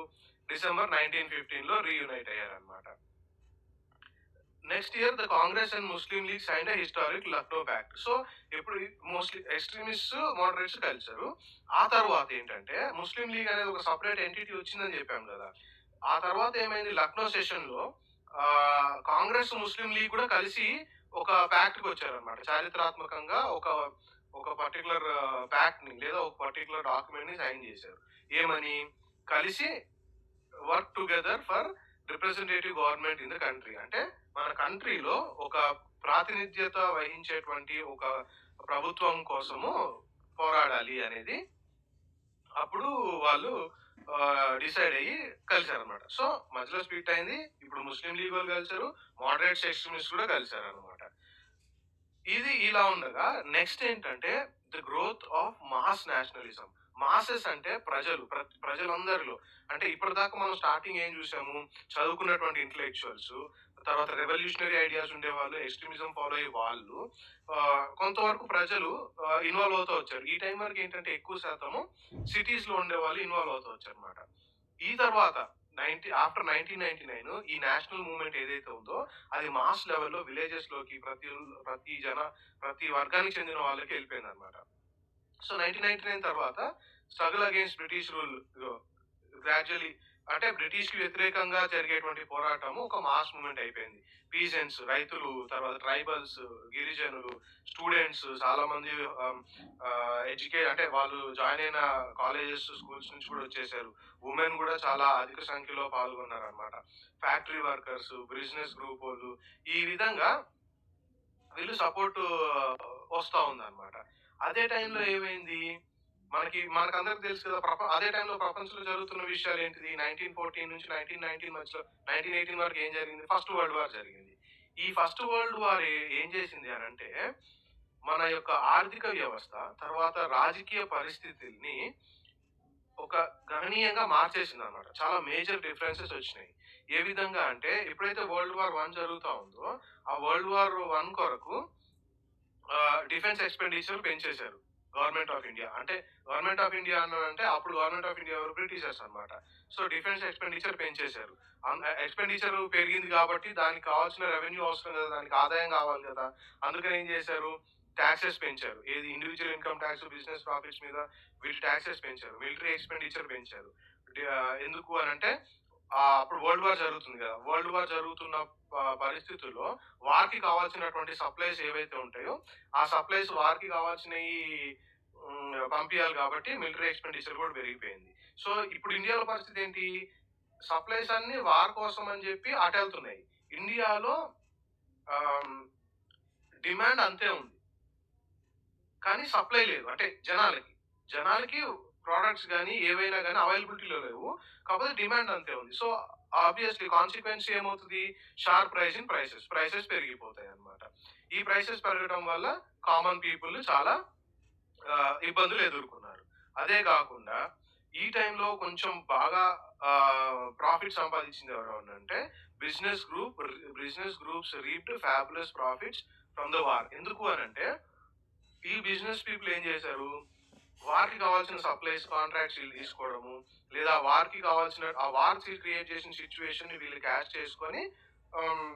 డిసెంబర్ 1915లో రీయునైట్ అయ్యారన్నమాట. Next year the Congress and Muslim League signed a historic Lucknow pact. So ఇప్పుడు మోస్ట్లీ ఎక్స్ట్రీమిస్ట్, మోడరేట్స్ కలిసారు. ఆ తర్వాత ఏంటంటే ముస్లిం లీగ్ అనేది ఒక సెపరేట్ ఎంటిటీ వచ్చిందని చెప్పాం కదా! ఆ తర్వాత ఏమైంది లక్నో సెషన్‌లో కాంగ్రెస్, ముస్లిం లీగ్ కూడా కలిసి ఒక ప్యాక్ట్‌కి వచ్చారన్నమాట. చారిత్రాత్మకంగా ఒక పర్టిక్యులర్ ప్యాక్ట్‌ని లేదా ఒక పర్టిక్యులర్ డాక్యుమెంట్‌ని సైన్ చేశారు. ఏమని? కలిసి work together for representative government in the country. అంటే మన కంట్రీలో ఒక ప్రాతినిధ్యత వహించేటువంటి ఒక ప్రభుత్వం కోసము పోరాడాలి అనేది అప్పుడు వాళ్ళు డిసైడ్ అయ్యి కలిసారనమాట. సో మధ్యలో స్ప్లిట్ అయింది. ఇప్పుడు ముస్లిం లీగ్ వాళ్ళు కలిసారు. మోడరేట్స్, ఎక్స్ట్రీమిస్ట్ కూడా కలిసారనమాట. ఇది ఇలా ఉండగా నెక్స్ట్ ఏంటంటే the growth of mass nationalism. Masses అంటే ప్రజలందరిలో అంటే ఇప్పటిదాకా మనం స్టార్టింగ్ ఏం చూసాము? చదువుకున్నటువంటి ఇంటలెక్చువల్స్, తర్వాత రెవల్యూషనరీ ఐడియాస్ ఉండేవాళ్ళు, ఎక్స్ట్రీమిజం ఫాలో అయ్యే వాళ్ళు, కొంతవరకు ప్రజలు ఇన్వాల్వ్ అవుతూ వచ్చారు. ఈ టైం వరకు ఏంటంటే ఎక్కువ శాతము సిటీస్ లో ఉండేవాళ్ళు ఇన్వాల్వ్ అవుతూ వచ్చారన్నమాట. ఈ తర్వాత ఆఫ్టర్ 1999 ఈ నేషనల్ మూవ్‌మెంట్ ఏదైతే ఉందో అది మాస్ లెవెల్‌లో విలేజెస్ లోకి ప్రతి వర్గానికి చెందిన వాళ్ళకి వెళ్ళిపోయిందన్నమాట. సో 1999 తర్వాత struggle against British rule gradually అంటే బ్రిటిష్ కి వ్యతిరేకంగా జరిగేటువంటి పోరాటము ఒక మాస్ మూవ్‌మెంట్ అయిపోయింది. పీజెంట్స్, రైతులు, తర్వాత ట్రైబల్స్, గిరిజనులు, స్టూడెంట్స్ చాలా మంది అంటే వాళ్ళు జాయిన్ అయిన కాలేజెస్, స్కూల్స్ నుంచి కూడా వచ్చేసారు. ఉమెన్ కూడా చాలా అధిక సంఖ్యలో పాల్గొన్నారన్నమాట. ఫ్యాక్టరీ వర్కర్స్, బిజినెస్ గ్రూప్ వాళ్ళు ఈ విధంగా వీళ్ళు సపోర్ట్ వస్తా ఉందన్నమాట. అదే టైంలో ఏమైంది? మనకందరికి తెలుసు కదా! అదే టైంలో ప్రపంచంలో జరుగుతున్న విషయాలు ఏంటిది? 1914 నుంచి 1919 మధ్యలో 1918 వరకు ఏం జరిగింది? ఫస్ట్ వరల్డ్ వార్ జరిగింది. ఈ ఫస్ట్ వరల్డ్ వార్ ఏం చేసింది అనంటే, మన యొక్క ఆర్థిక వ్యవస్థ, తర్వాత రాజకీయ పరిస్థితుల్ని ఒక గణనీయంగా మార్చేసిందన్నమాట. చాలా మేజర్ డిఫరెన్సెస్ వచ్చినాయి. ఏ విధంగా అంటే, ఎప్పుడైతే వరల్డ్ వార్ 1 జరుగుతా ఉందో, ఆ వరల్డ్ వార్ 1 కొరకు డిఫెన్స్ ఎక్స్‌పెండిచర్ పెంచేశారు గవర్నమెంట్ ఆఫ్ ఇండియా. అంటే గవర్నమెంట్ ఆఫ్ ఇండియా అన్నారంటే అప్పుడు గవర్నమెంట్ ఆఫ్ ఇండియా ఎవరు? బ్రిటిషర్స్ అన్నమాట. సో డిఫెన్స్ ఎక్స్‌పెండిచర్ పెంచేశారు. ఎక్స్‌పెండిచర్ పెరిగింది కాబట్టి దానికి కావాల్సిన రెవెన్యూ అవసరం కదా! దానికి ఆదాయం కావాలి కదా! అందుకని ఏం చేశారు? టాక్సెస్ పెంచారు. ఏది individual income tax, business profits మీద వీళ్ళు టాక్సెస్ పెంచారు. మిలిటరీ ఎక్స్‌పెండిచర్ పెంచారు. ఎందుకు అనంటే అప్పుడు వరల్డ్ వార్ జరుగుతుంది కదా! వరల్డ్ వార్ జరుగుతున్న పరిస్థితుల్లో వార్‌కి కావాల్సినటువంటి సప్లైస్ ఏవైతే ఉంటాయో, ఆ సప్లైస్ వార్‌కి కావాల్సినయి పంపియాలి కాబట్టి మిలిటరీ ఎక్స్‌పెండిచర్ కూడా పెరిగిపోయింది. సో ఇప్పుడు ఇండియాలో పరిస్థితి ఏంటి? సప్లైస్ అన్నీ వార్ కోసం అని చెప్పి అటెళ్తున్నాయి. ఇండియాలో ఆహ్, డిమాండ్ అంతే ఉంది. కానీ సప్లై లేదు. అంటే జనాలకి ప్రొడక్ట్స్ గాని, ఏవైనా గాని అవైలబిలిటీలో లేవు. కాకపోతే డిమాండ్ అంతే ఉంది. సో, ఆబ్వియస్‌లీ కాన్సిక్వెన్స్ ఏమవుతది? షార్ప్ రైజ్ ఇన్ ప్రైసెస్ పెరిగిపోతాయన్నమాట. ఈ ప్రైసెస్ పెరగడం వల్ల కామన్ పీపుల్ చాలా ఇబ్బందులు ఎదుర్కొన్నారు. అదే గాకుండా ఈ టైంలో కొంచెం బాగా ప్రాఫిట్ సంపాదించింది ఎవరెవరంటే business groups reaped fabulous profits from the war. ఎందుకు అనంటే ఈ బిజినెస్ పీపుల్ ఏం చేశారు? వార్‌కి కావాల్సిన సప్లైస్ కాంట్రాక్ట్స్ వీళ్ళు తీసుకోవడము, లేదా వార్‌కి కావాల్సిన ఆ వార్ క్రియేట్ చేసిన సిట్యుయేషన్‌ని వీళ్ళు క్యాష్ చేసుకొని ఆహ్,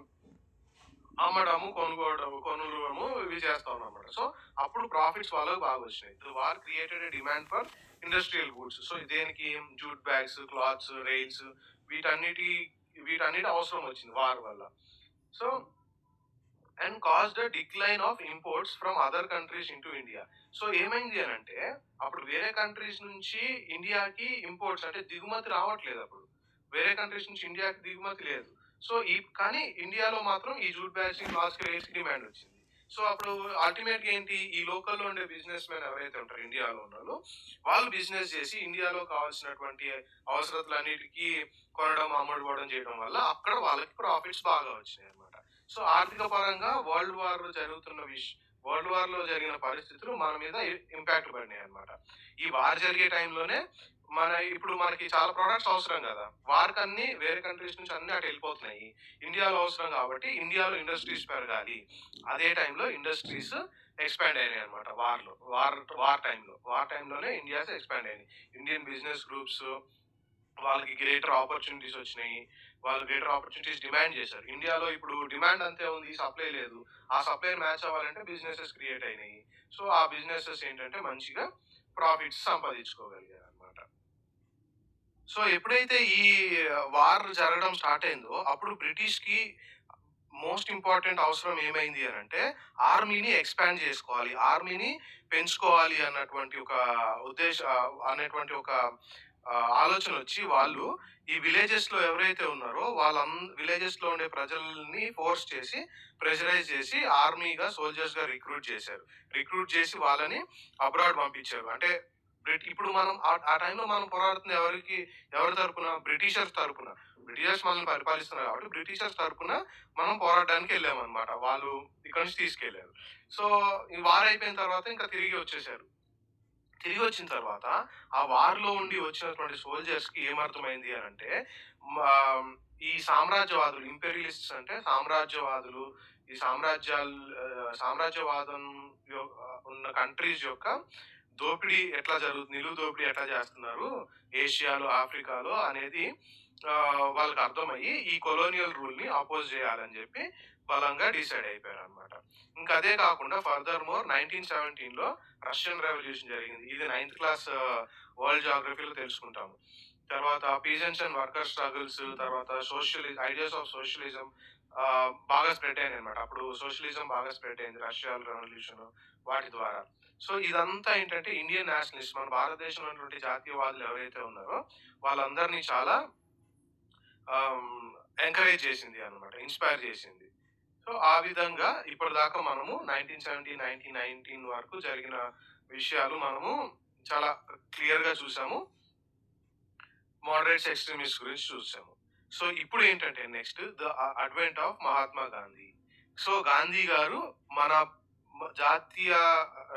అమ్మడము, కొనుగోవడము ఇవి చేస్తా ఉన్నారన్నమాట. సో, అప్పుడు ప్రాఫిట్స్ వాళ్ళకి బాగా వచ్చినాయి. The war created a demand for industrial goods. So, దేనికి జూట్ బ్యాగ్స్, క్లాత్స్, రెయిల్స్ వీటన్నిటి వీటన్నిటి అవసరం వచ్చింది వార్ వల్ల. So, and caused a decline of imports from other countries into India. So, ఏమైంది అనంటే అప్పుడు వేరే కంట్రీస్ నుంచి ఇండియాకి ఇంపోర్ట్స్ అంటే దిగుమతి రావట్లేదు అప్పుడు. వేరే కంట్రీస్ నుంచి ఇండియాకి దిగుమతి లేదు. సో, కానీ ఇండియాలో మాత్రం ఈ జూట్ బ్యాగ్స్‌కి, క్లాత్స్‌కి, రైల్స్‌కి డిమాండ్ వచ్చింది. సో, అప్పుడు అల్టిమేట్‌గా ఏంటి ఈ లోకల్‌లో ఉండే బిజినెస్ మెన్ ఎవరైతే ఉంటారో ఇండియాలో ఉన్నోళ్ళు, వాళ్ళు బిజినెస్ చేసి ఇండియాలో కావాల్సినటువంటి అవసరతలన్నిటికి కొనడం, అమ్ముడుపోవడం చేయడం వల్ల అక్కడ వాళ్ళకి ప్రాఫిట్స్ బాగా వచ్చినాయన్నమాట. సో, ఆర్థిక పరంగా వరల్డ్ వార్‌లో జరిగిన పరిస్థితులు మన మీద ఇంపాక్ట్ పడినాయన్నమాట. ఈ వార్ జరిగే టైంలోనే ఇప్పుడు మనకి చాలా ప్రొడక్ట్స్ అవసరం గదా! వార్‌కన్నీ వేరే కంట్రీస్ నుంచి అన్నీ అటు ఎళ్ళిపోతున్నాయి. ఇండియాలో అవసరం గాబట్టి ఇండియాలో ఇండస్ట్రీస్ పెరగాలి. అదే టైంలో ఇండస్ట్రీస్ ఎక్స్‌పాండ్ అయినాయన్నమాట వార్‌లో. వార్ టైంలోనే ఇండియాస్ ఎక్స్‌పాండ్ అయినాయి. ఇండియన్ బిజినెస్ గ్రూప్స్ వాళ్ళకి గ్రేటర్ ఆపర్చునిటీస్ వచ్చినాయి. వాళ్ళు గ్రేటర్ ఆపర్చునిటీస్ డిమాండ్ చేశారు. ఇండియాలో ఇప్పుడు డిమాండ్ అంతే ఉంది. సప్లై లేదు. ఆ సప్లై మ్యాచ్ అవ్వాలంటే బిజినెసెస్ క్రియేట్ అయినాయి. సో, ఆ బిజినెసెస్ ఏంటంటే మంచిగా ప్రాఫిట్స్ సంపాదించుకోగలిగారన్నమాట. సో, ఎప్పుడైతే ఈ వార్ జరగడం స్టార్ట్ అయిందో అప్పుడు బ్రిటిష్‌కి మోస్ట్ ఇంపార్టెంట్ అవసరం ఏమైంది అనంటే ఆర్మీని ఎక్స్‌పాండ్ చేసుకోవాలి. ఆర్మీని పెంచుకోవాలి అనేటువంటి ఒక ఆలోచనొచ్చి వాళ్ళు ఈ విలేజెస్‌లో ఎవరైతే ఉన్నారో విలేజెస్‌లో ఉండే ప్రజల్ని ఫోర్స్ చేసి, ప్రెషరైజ్ చేసి సోల్జర్స్‌గా రిక్రూట్ చేశారు. రిక్రూట్ చేసి వాళ్ళని అబ్రాడ్ పంపించారు. అంటే ఇప్పుడు మనం ఆ టైంలో మనం పోరాడుతుంది ఎవరి తరపున? బ్రిటిషర్స్ తరపున. బ్రిటిషర్స్ మనల్ని పరిపాలిస్తున్నారు కాబట్టి బ్రిటిషర్స్ తరపున మనం పోరాడడానికి వెళ్ళామన్నమాట. వాళ్ళు ఇక్కడి నుంచి తీసుకెళ్లారు. సో, ఈ వార్ అయిపోయిన తర్వాత ఇంకా తిరిగి వచ్చేసారు. తిరిగొచ్చిన తర్వాత, ఆ వార్‌లో ఉండి వచ్చినటువంటి సోల్జర్స్‌కి ఏమర్థమైంది అనంటే, మా ఈ సామ్రాజ్యవాదులు ఇంపీరియలిస్ట్స్ అంటే సామ్రాజ్యవాదులు, ఈ సామ్రాజ్యవాదం ఉన్న కంట్రీస్ యొక్క నిలువు దోపిడీ ఎట్లా చేస్తున్నారు ఏషియాలో, ఆఫ్రికాలో అనేది వాళ్ళకి అర్థమయ్యి, ఈ కొలోనియల్ రూల్‌ని అపోజ్ చేయాలని చెప్పి బలంగా డిసైడ్ అయిపోయారన్నమాట. ఇంకా అదే కాకుండా ఫర్దర్ మోర్ 1917లో రష్యన్ రెవల్యూషన్ జరిగింది. ఇది నైన్త్ క్లాస్ వరల్డ్ జియోగ్రఫీలో తెలుసుకుంటాము. తర్వాత పీజెంట్స్ అండ్ వర్కర్ స్ట్రగుల్స్, తర్వాత ఐడియాస్ ఆఫ్ సోషలిజం బాగా స్ప్రెడ్ అయినాయన్నమాట. అప్పుడు సోషలిజం బాగా స్ప్రెడ్ అయింది. రష్యన్ రెవల్యూషన్ వాటి ద్వారా. సో, ఇదంతా ఏంటంటే ఇండియన్ నేషనలిస్ట్ మన భారతదేశంలో ఉన్నటువంటి జాతీయవాదులు ఎవరైతే ఉన్నారో వాళ్ళందరినీ చాలా ఎంకరేజ్ చేసింది అన్నమాట. ఇన్‌స్పైర్ చేసింది. సో, ఆ విధంగా ఇప్పటిదాకా మనము 1917, 1919 వరకు జరిగిన విషయాలు మనము చాలా క్లియర్‌గా చూసాము. మోడరేట్స్, ఎక్స్‌ట్రీమిస్ట్ గురించి చూసాము. సో, ఇప్పుడేంటంటే next advent of Mahatma Gandhi. So, Gandhi గారు మన జాతీయ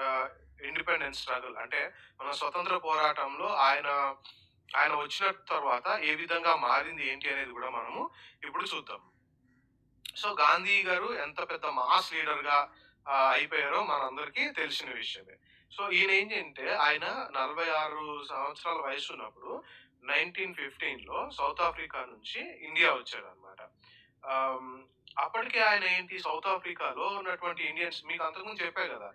ఆహ్, ఇండిపెండెన్స్ స్ట్రగుల్ అంటే మన స్వతంత్ర పోరాటంలో ఆయన వచ్చిన తర్వాత ఏ విధంగా మారింది ఏంటి అనేది కూడా మనము ఇప్పుడు చూద్దాం. సో, గాంధీ గారు ఎంత పెద్ద మాస్ లీడర్‌గా అయిపోయారో మనందరికీ తెలిసిన విషయమే. సో, ఈయనేంటంటే ఆయన 46 సంవత్సరాల వయసున్నప్పుడు 1915లో సౌత్ ఆఫ్రికా నుంచి ఇండియా వచ్చాడన్నమాట. ఆహ్, అప్పటికే ఆయన సౌత్ ఆఫ్రికాలో ఉన్నటువంటి ఇండియన్స్ మీకు అంతకుముందు చెప్పా గదా!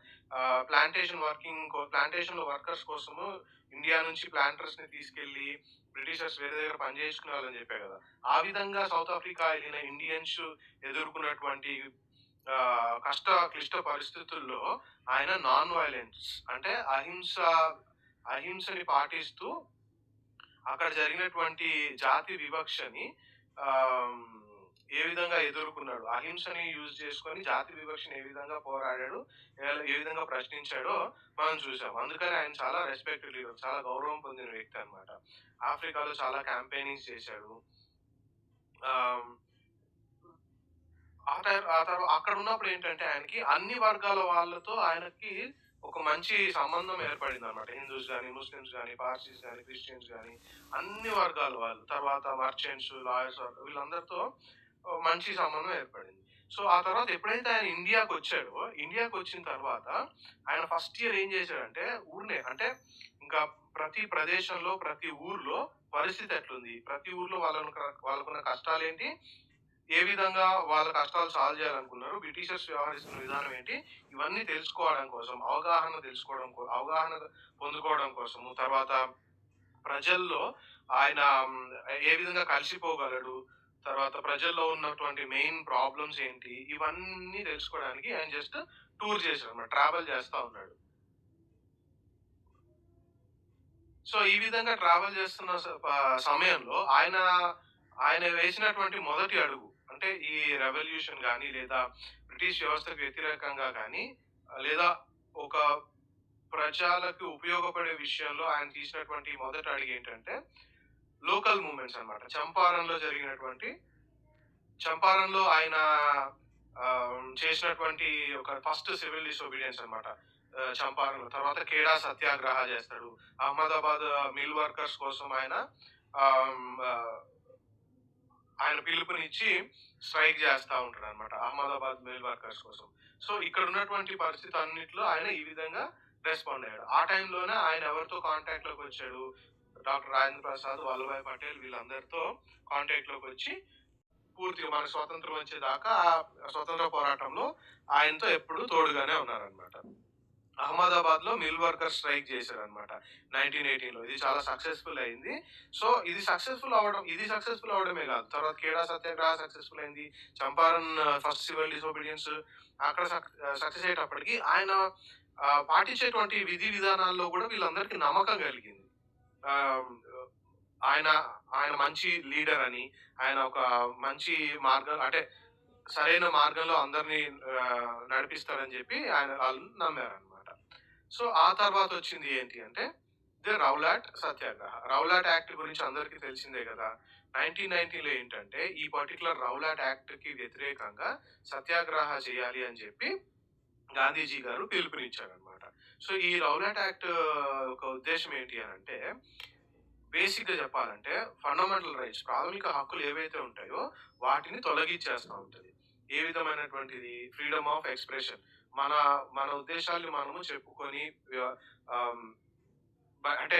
ప్లాంటేషన్‌లో వర్కర్స్ కోసము ఇండియా నుంచి ప్లాంటర్స్‌ని తీసుకెళ్ళి బ్రిటిషర్స్ వేరే దగ్గర పని చేయించుకునేవాళ్ళని చెప్పా గదా! ఆ విధంగా సౌత్ ఆఫ్రికా ఎళ్ళిన ఇండియన్స్ ఎదుర్కొన్నటువంటి క్లిష్ట పరిస్థితుల్లో ఆయన నాన్ వయలెన్స్ అంటే అహింసని పాటిస్తూ అక్కడ జరిగినటువంటి జాతి వివక్షని ఆహ్, ఏ విధంగా ఎదుర్కొన్నాడు? అహింసని యూజ్ చేసుకొని జాతి వివక్షని ఏ విధంగా పోరాడాడు? ఏ విధంగా ప్రశ్నించాడో మనం చూసాం. అందుకని ఆయన చాలా రెస్పెక్టెడ్ లీడర్. చాలా గౌరవం పొందిన వ్యక్తి అన్నమాట. ఆఫ్రికాలో చాలా క్యాంపెయినింగ్స్ చేశాడు. ఆహ్, ఆ టైం ఆ తర్వా అక్కడున్నప్పుడు ఏంటంటే ఆయనకి అన్ని వర్గాల వాళ్ళతో ఆయనకి ఒక మంచి సంబంధం ఏర్పడిందనమాట. హిందూస్ గాని, ముస్లిమ్స్ గాని, పార్సీస్ గాని, క్రిస్టియన్స్ గాని అన్ని వర్గాల వాళ్ళు. తర్వాత మర్చెంట్స్, లాయర్స్ వీళ్ళందరితో మంచి సంబంధం ఏర్పడింది. సో, ఆ తర్వాత ఎప్పుడైతే ఆయన ఇండియాకొచ్చాడో, ఇండియాకొచ్చిన తర్వాత ఆయన ఫస్ట్ ఇయర్ ఏం చేశాడంటే ఊరినే అంటే ఇంకా ప్రతి ప్రదేశంలో, ప్రతి ఊర్లో పరిస్థితి ఎట్లుంది? ప్రతి ఊర్లో వాళ్ళకున్న కష్టాలేంటి? ఏ విధంగా వాళ్ళ కష్టాలు సాల్వ్ చేయాలనుకున్నారు? బ్రిటిషర్స్ వ్యవహరిస్తున్న విధానం ఏంటి? ఇవన్నీ తెలుసుకోవడం కోసం, అవగాహన పొందుకోవడం కోసము, తర్వాత ప్రజల్లో ఆయన ఏ విధంగా కలిసిపోగలడు, తర్వాత ప్రజల్లో ఉన్నటువంటి మెయిన్ ప్రాబ్లమ్స్ ఏంటి, ఇవన్నీ తెలుసుకోవడానికి ఆయన జస్ట్ టూర్ చేశాడన్నమాట. ట్రావెల్ చేస్తా ఉన్నాడు. సో, ఈ విధంగా ట్రావెల్ చేస్తున్న సమయంలో ఆయన వేసినటువంటి మొదటి అడుగు అంటే ఈ రెవల్యూషన్ గాని, లేదా బ్రిటిష్ వ్యవస్థకు వ్యతిరేకంగా గాని, లేదా ఒక ప్రజలకు ఉపయోగపడే విషయంలో ఆయన తీసినటువంటి మొదటి అడుగేంటంటే, లోకల్ మూవ్‌మెంట్స్ అన్నమాట. చంపారణ్‌లో ఆయన చేసినటువంటి ఒక ఫస్ట్ సివిల్ డిసోబీడియన్స్ అన్నమాట. చంపారణ్‌లో. తర్వాత ఖేడా సత్యాగ్రహ చేస్తాడు. అహ్మదాబాద్ మిల్ వర్కర్స్ కోసం ఆయన ఆహ్, ఆహ్, ఆయన పిలుపునిచ్చి స్ట్రైక్ చేస్తా ఉంటాడన్నమాట. అహ్మదాబాద్ మిల్ వర్కర్స్ కోసం. సో, ఇక్కడున్నటువంటి పరిస్థితి అన్నిట్లో ఆయన ఈ విధంగా రెస్పాండ్ అయ్యాడు. ఆ టైంలోనే ఆయన ఎవరితో కాంటాక్ట్‌లోకొచ్చాడు? డాక్టర్ రాజేంద్ర ప్రసాద్, వల్లభాయ్ పటేల్ వీళ్ళందరితో కాంటాక్ట్‌లోకొచ్చి పూర్తిగా మనకు స్వాతంత్రం వచ్చేదాకా స్వతంత్ర పోరాటంలో ఆయనతో ఎప్పుడూ తోడుగానే ఉన్నారనమాట. అహ్మదాబాద్‌లో మిల్ వర్కర్స్ స్ట్రైక్ చేశారనమాట 1918లో. ఇది చాలా సక్సెస్‌ఫుల్ అయింది. సో, ఇది సక్సెస్‌ఫుల్ అవ్వడమే కాదు. తర్వాత ఖేడా సత్యాగ్రహ సక్సెస్‌ఫుల్ అయింది. చంపారణ్ ఫస్ట్ సివిల్ డిసోబీడియన్స్ అక్కడ సక్సెస్ అయ్యేటప్పటికి ఆయన పాటించేటువంటి విధి విధానాల్లో కూడా వీళ్ళందరికీ నమ్మకం కలిగింది. ఆహ్, ఆయన ఆయన మంచి లీడర్ అని, ఆయన ఒక మంచి మార్గం అంటే సరైన మార్గంలో అందరిని నడిపిస్తారని చెప్పి వాళ్ళు నమ్మారనమాట. సో, ఆ తర్వాత వచ్చింది ఏంటి అంటే ది రౌలాట్ సత్యాగ్రహ. రౌలాట్ యాక్ట్ గురించి అందరికీ తెలిసిందే కదా! 1919లో ఏంటంటే ఈ పర్టిక్యులర్ రౌలాట్ యాక్ట్‌కి వ్యతిరేకంగా సత్యాగ్రహ చేయాలి అని చెప్పి గాంధీజీ గారు పిలుపునిచ్చారనమాట. సో, ఈ రౌలాట్ యాక్ట్ ఒక ఉద్దేశ్యం ఏంటి అనంటే బేసిక్‌గా చెప్పాలంటే ఫండమెంటల్ రైట్స్ ప్రాథమిక హక్కులు ఏవైతే ఉంటాయో వాటిని తొలగించేస్తా ఉంటది. ఏ విధమైనటువంటిది? Freedom of expression. మన మన ఉద్దేశాల్ని మనము చెప్పుకొని ఆహ్, అంటే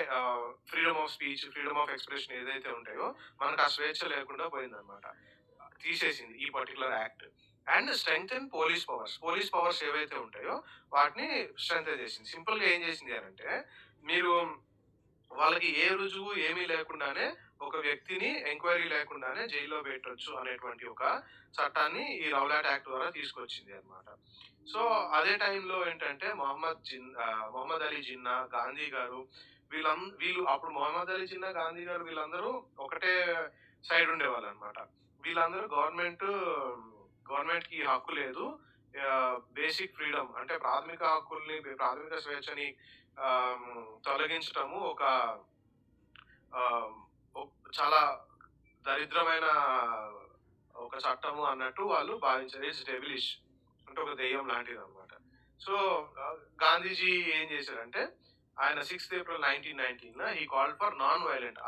freedom of speech, freedom of expression ఏదైతే ఉంటాయో మనకు ఆ స్వేచ్ఛ లేకుండా పోయిందన్నమాట. తీసేసింది ఈ particular act. And strengthen police powers. Police powers ఏవైతే ఉంటాయో వాటిని స్ట్రెంగ్తెన్ చేసింది. సింపుల్‌గా ఏం చేసింది అనంటే మీరు వాళ్ళకి ఏ రుజువు ఏమీ లేకుండానే ఒక వ్యక్తిని ఎంక్వైరీ లేకుండానే జైల్లో పెట్టొచ్చు అనేటువంటి ఒక చట్టాన్ని ఈ రౌలాట్ యాక్ట్ ద్వారా తీసుకొచ్చింది అన్నమాట. సో, అదే టైంలో ఏంటంటే మొహమ్మద్ అలీ జిన్నా, గాంధీ గారు వీళ్ళు అప్పుడు మొహమ్మద్ అలీ జిన్నా, గాంధీ గారు వీళ్ళందరూ ఒకటే సైడ్ ఉండేవాళ్ళన్నమాట. వీళ్ళందరూ గవర్నమెంట్‌కి హక్కు లేదు. బేసిక్ ఫ్రీడమ్ అంటే ప్రాథమిక స్వేచ్ఛని తొలగించటము ఒక ఆహ్, చాలా దరిద్రమైన ఒక చట్టము అన్నట్టు వాళ్ళు భావించారు. ఇట్స్ డెవిలిష్ అంటే ఒక దెయ్యం లాంటిదన్నమాట. సో, గాంధీజీ ఏం చేశారంటే ఆయన 6థ్ April 1919 he called for non violent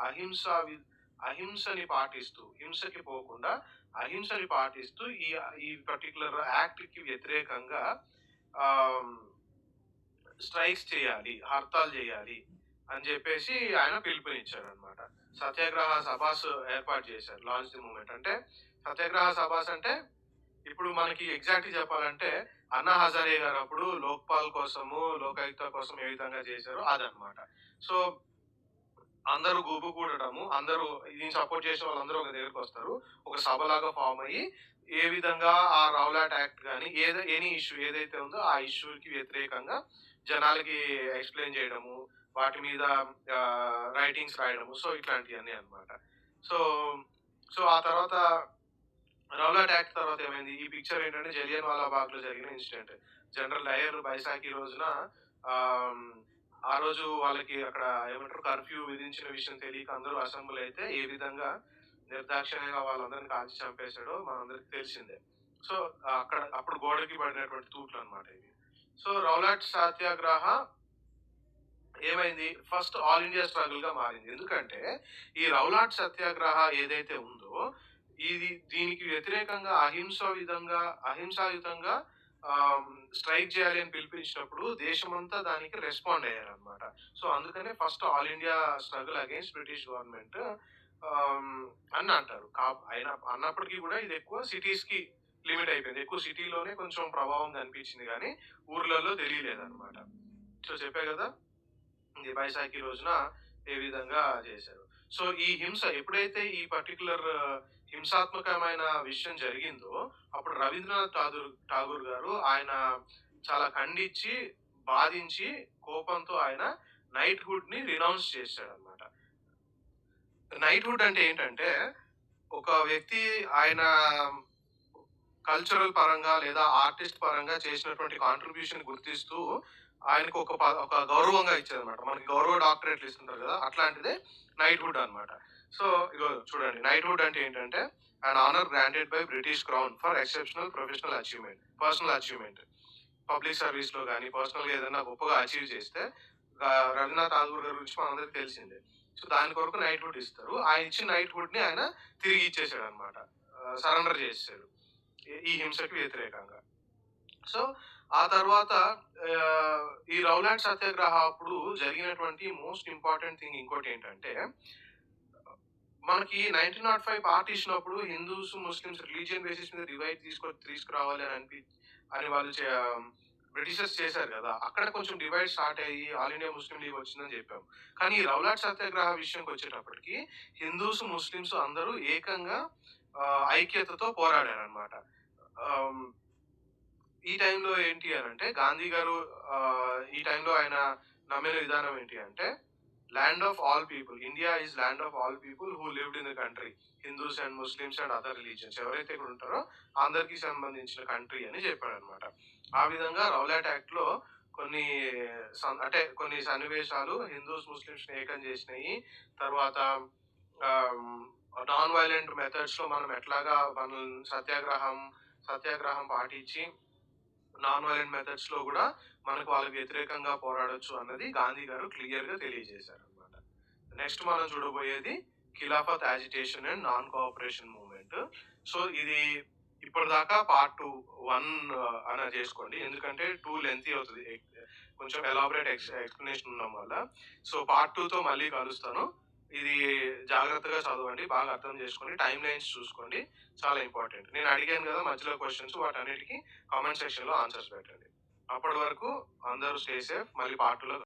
అహింసని పాటిస్తూ, హింసకి పోకుండా అహింసని పాటిస్తూ ఈ పర్టిక్యులర్ యాక్ట్‌కి వ్యతిరేకంగా ఆహ్, స్ట్రైక్స్ చేయాలి, హర్తాలు చేయాలి అని చెప్పేసి ఆయన పిలుపునిచ్చారనమాట. సత్యాగ్రహ సభాస్ ఏర్పాటు చేశారు. లాంచ్ ది మూవ్‌మెంట్ అంటే సత్యాగ్రహ సభాస్ అంటే ఇప్పుడు మనకి ఎగ్జాక్ట్‌గా చెప్పాలంటే అన్నా హజారే గారు అప్పుడు లోక్పాల్ కోసము, లోకాయుక్త కోసం ఏ విధంగా చేశారో అదనమాట. సో, అందరూ గుమిగూడడము, అందరూ దీన్ని సపోర్ట్ చేసే వాళ్ళందరూ ఒక దగ్గరకొస్తారు. ఒక సభలాగా ఫార్మ్ అయ్యి, ఏ విధంగా ఆ రౌలాట్ యాక్ట్ గాని, ఎనీ ఇష్యూ ఏదైతే ఉందో ఆ ఇష్యూకి వ్యతిరేకంగా జనాలకి ఎక్స్‌ప్లెయిన్ చేయడము, వాటి మీద రైటింగ్స్ రాయడము. సో, ఇట్లాంటియన్నీ అన్నమాట. సో, ఆ తర్వాత రౌలాట్ యాక్ట్ తర్వాత ఏమైంది? ఈ పిక్చర్ ఏంటంటే జలియన్‌వాలా బాగ్‌లో జరిగిన ఇన్సిడెంట్. జనరల్ డయర్ బైసాఖి రోజున ఆహ్, ఆ రోజు వాళ్ళకి అక్కడ ఏమంటారు కర్ఫ్యూ విధించిన విషయం తెలియక అందరూ అసెంబుల్ అయితే ఏ విధంగా నిర్దాక్షిణ్యంగా వాళ్ళందరిని కాల్చి చంపేసాడో మనందరికి తెలిసిందే. సో, అప్పుడు గోడకి పడినటువంటి తూట్లన్నమాట ఇవి. సో రౌలాట్ సత్యాగ్రహ ఏమైంది? ఫస్ట్ ఆల్ ఇండియా స్ట్రగుల్‌గా మారింది. ఎందుకంటే, ఈ రౌలాట్ సత్యాగ్రహ ఏదైతే ఉందో, దీనికి వ్యతిరేకంగా అహింసాయుతంగా స్ట్రైక్ చేయాలి అని పిలిపించినప్పుడు దేశమంతా దానికి రెస్పాండ్ అయ్యారనమాట. సో, అందుకనే first all India struggle against British government ఆహ్, అని అంటారు. అన్నప్పటికి కూడా ఇది ఎక్కువ సిటీస్‌కి లిమిట్ అయిపోయింది. ఎక్కువ సిటీలోనే కొంచెం ప్రభావం కనిపించింది గానీ, ఊర్లలో తెలియలేదనమాట. సో, చెప్పా గదా! ఈ బైశాఖి రోజున ఏ విధంగా చేశారు. సో, ఈ హింస ఎప్పుడైతే ఈ పర్టిక్యులర్ హింసాత్మకమైన విషయం జరిగిందో, అప్పుడు రవీంద్రనాథ్ ఠాగూర్ గారు ఆయన చాలా ఖండించి, బాధించి, కోపంతో ఆయన నైట్‌హుడ్‌ని రినౌన్స్ చేసాడనమాట. నైట్‌హుడ్ అంటే ఏంటంటే, ఒక వ్యక్తి ఆయన కల్చరల్ పరంగా లేదా ఆర్టిస్ట్ పరంగా చేసినటువంటి కాంట్రిబ్యూషన్ గుర్తిస్తూ ఆయనకు ఒక గౌరవంగా ఇచ్చేదన్నమాట. మనకి గౌరవ డాక్టరేట్లు ఇస్తుంటారు కదా! అట్లాంటిదే నైట్‌హుడ్ అన్నమాట. సో, ఇగో చూడండి నైట్‌హుడ్ అంటే ఏంటంటే an honour granted by British crown for exceptional professional achievement, personal achievement. Public సర్వీస్‌లో గాని, పర్సనల్‌గా ఏదైనా గొప్పగా అచీవ్ చేస్తే రవీంద్రనాథ్ ఠాగూర్ గారి గురించి మనందరికి తెలిసిందే. సో, దాని కొరకు నైట్‌హుడ్ ఇస్తారు. ఆయన ఇచ్చిన నైట్‌హుడ్‌ని ఆయన తిరిగి ఇచ్చేసాడన్నమాట. సరెండర్ చేసేసాడు. ఈ హింసకి వ్యతిరేకంగా. సో, ఆ తర్వాత ఈ రౌలాట్ సత్యాగ్రహ అప్పుడు జరిగినటువంటి మోస్ట్ ఇంపార్టెంట్ థింగ్ ఇంకోటేంటంటే, మనకి 1905 పార్టీషన్ అప్పుడు హిందూస్, ముస్లిమ్స్ రిలీజియన్ బేసిస్ మీద తీసుకురావాలి అని వాళ్ళు బ్రిటిషర్స్ చేశారు గదా! అక్కడ కొంచెం డివైడ్ స్టార్ట్ అయ్యి ఆల్ ఇండియా ముస్లిం లీగ్ వచ్చిందని చెప్పాం. కానీ ఈ రౌలాట్ సత్యాగ్రహ విషయంకొచ్చేటప్పటికి హిందూస్, ముస్లిమ్స్ అందరూ ఏకంగా ఐక్యతతో పోరాడారనమాట. ఆహ్, ఈ టైంలో ఏంటి అనంటే గాంధీ గారు ఈ టైంలో ఆయన నమ్మిన విధానం ఏంటి అంటే, land of all people. India is land of all people who lived in the country. Hindus and Muslims and other religions. ఎవరైతే ఇక్కడ ఉంటారో అందరికి సంబంధించిన కంట్రీ అని చెప్పాడనమాట. ఆ విధంగా రౌలాట్ యాక్ట్‌లో కొన్ని కొన్ని సన్నివేశాలు హిందూస్, ముస్లిమ్స్‌ని ఏకం చేసినయి. తర్వాత ఆహ్, నాన్ వయలెంట్ మెథడ్స్‌లో మనం ఎట్లాగా సత్యాగ్రహం పాటించి నాన్ వయలెంట్ మెథడ్స్ లో కూడా మనకు వాళ్ళకి వ్యతిరేకంగా పోరాడొచ్చు అన్నది గాంధీ గారు క్లియర్ గా తెలియజేశారనమాట. నెక్స్ట్ మనం చూడబోయేది Khilafat agitation and non cooperation movement. So ఇది ఇప్పటిదాకా పార్ట్ 1 అని చేసుకోండి, ఎందుకంటే 2 లెంతీ అవుతుంది, కొంచెం ఎలాబరేట్ ఎక్స్ప్లెనేషన్ ఉండడం వల్ల. సో పార్ట్ 2 తో మళ్ళీ కలుస్తాను. ఇది జాగ్రత్తగా చదవండి, బాగా అర్థం చేసుకోండి, టైమ్ లైన్స్ చూసుకోండి, చాలా ఇంపార్టెంట్. నేను అడిగాను కదా మధ్యలో క్వశ్చన్స్, వాటన్నిటికీ కామెంట్ సెక్షన్ లో ఆన్సర్స్ పెట్టండి. అప్పటి వరకు అందరూ స్టే సేఫ్. మళ్ళీ పార్ట్ 2లో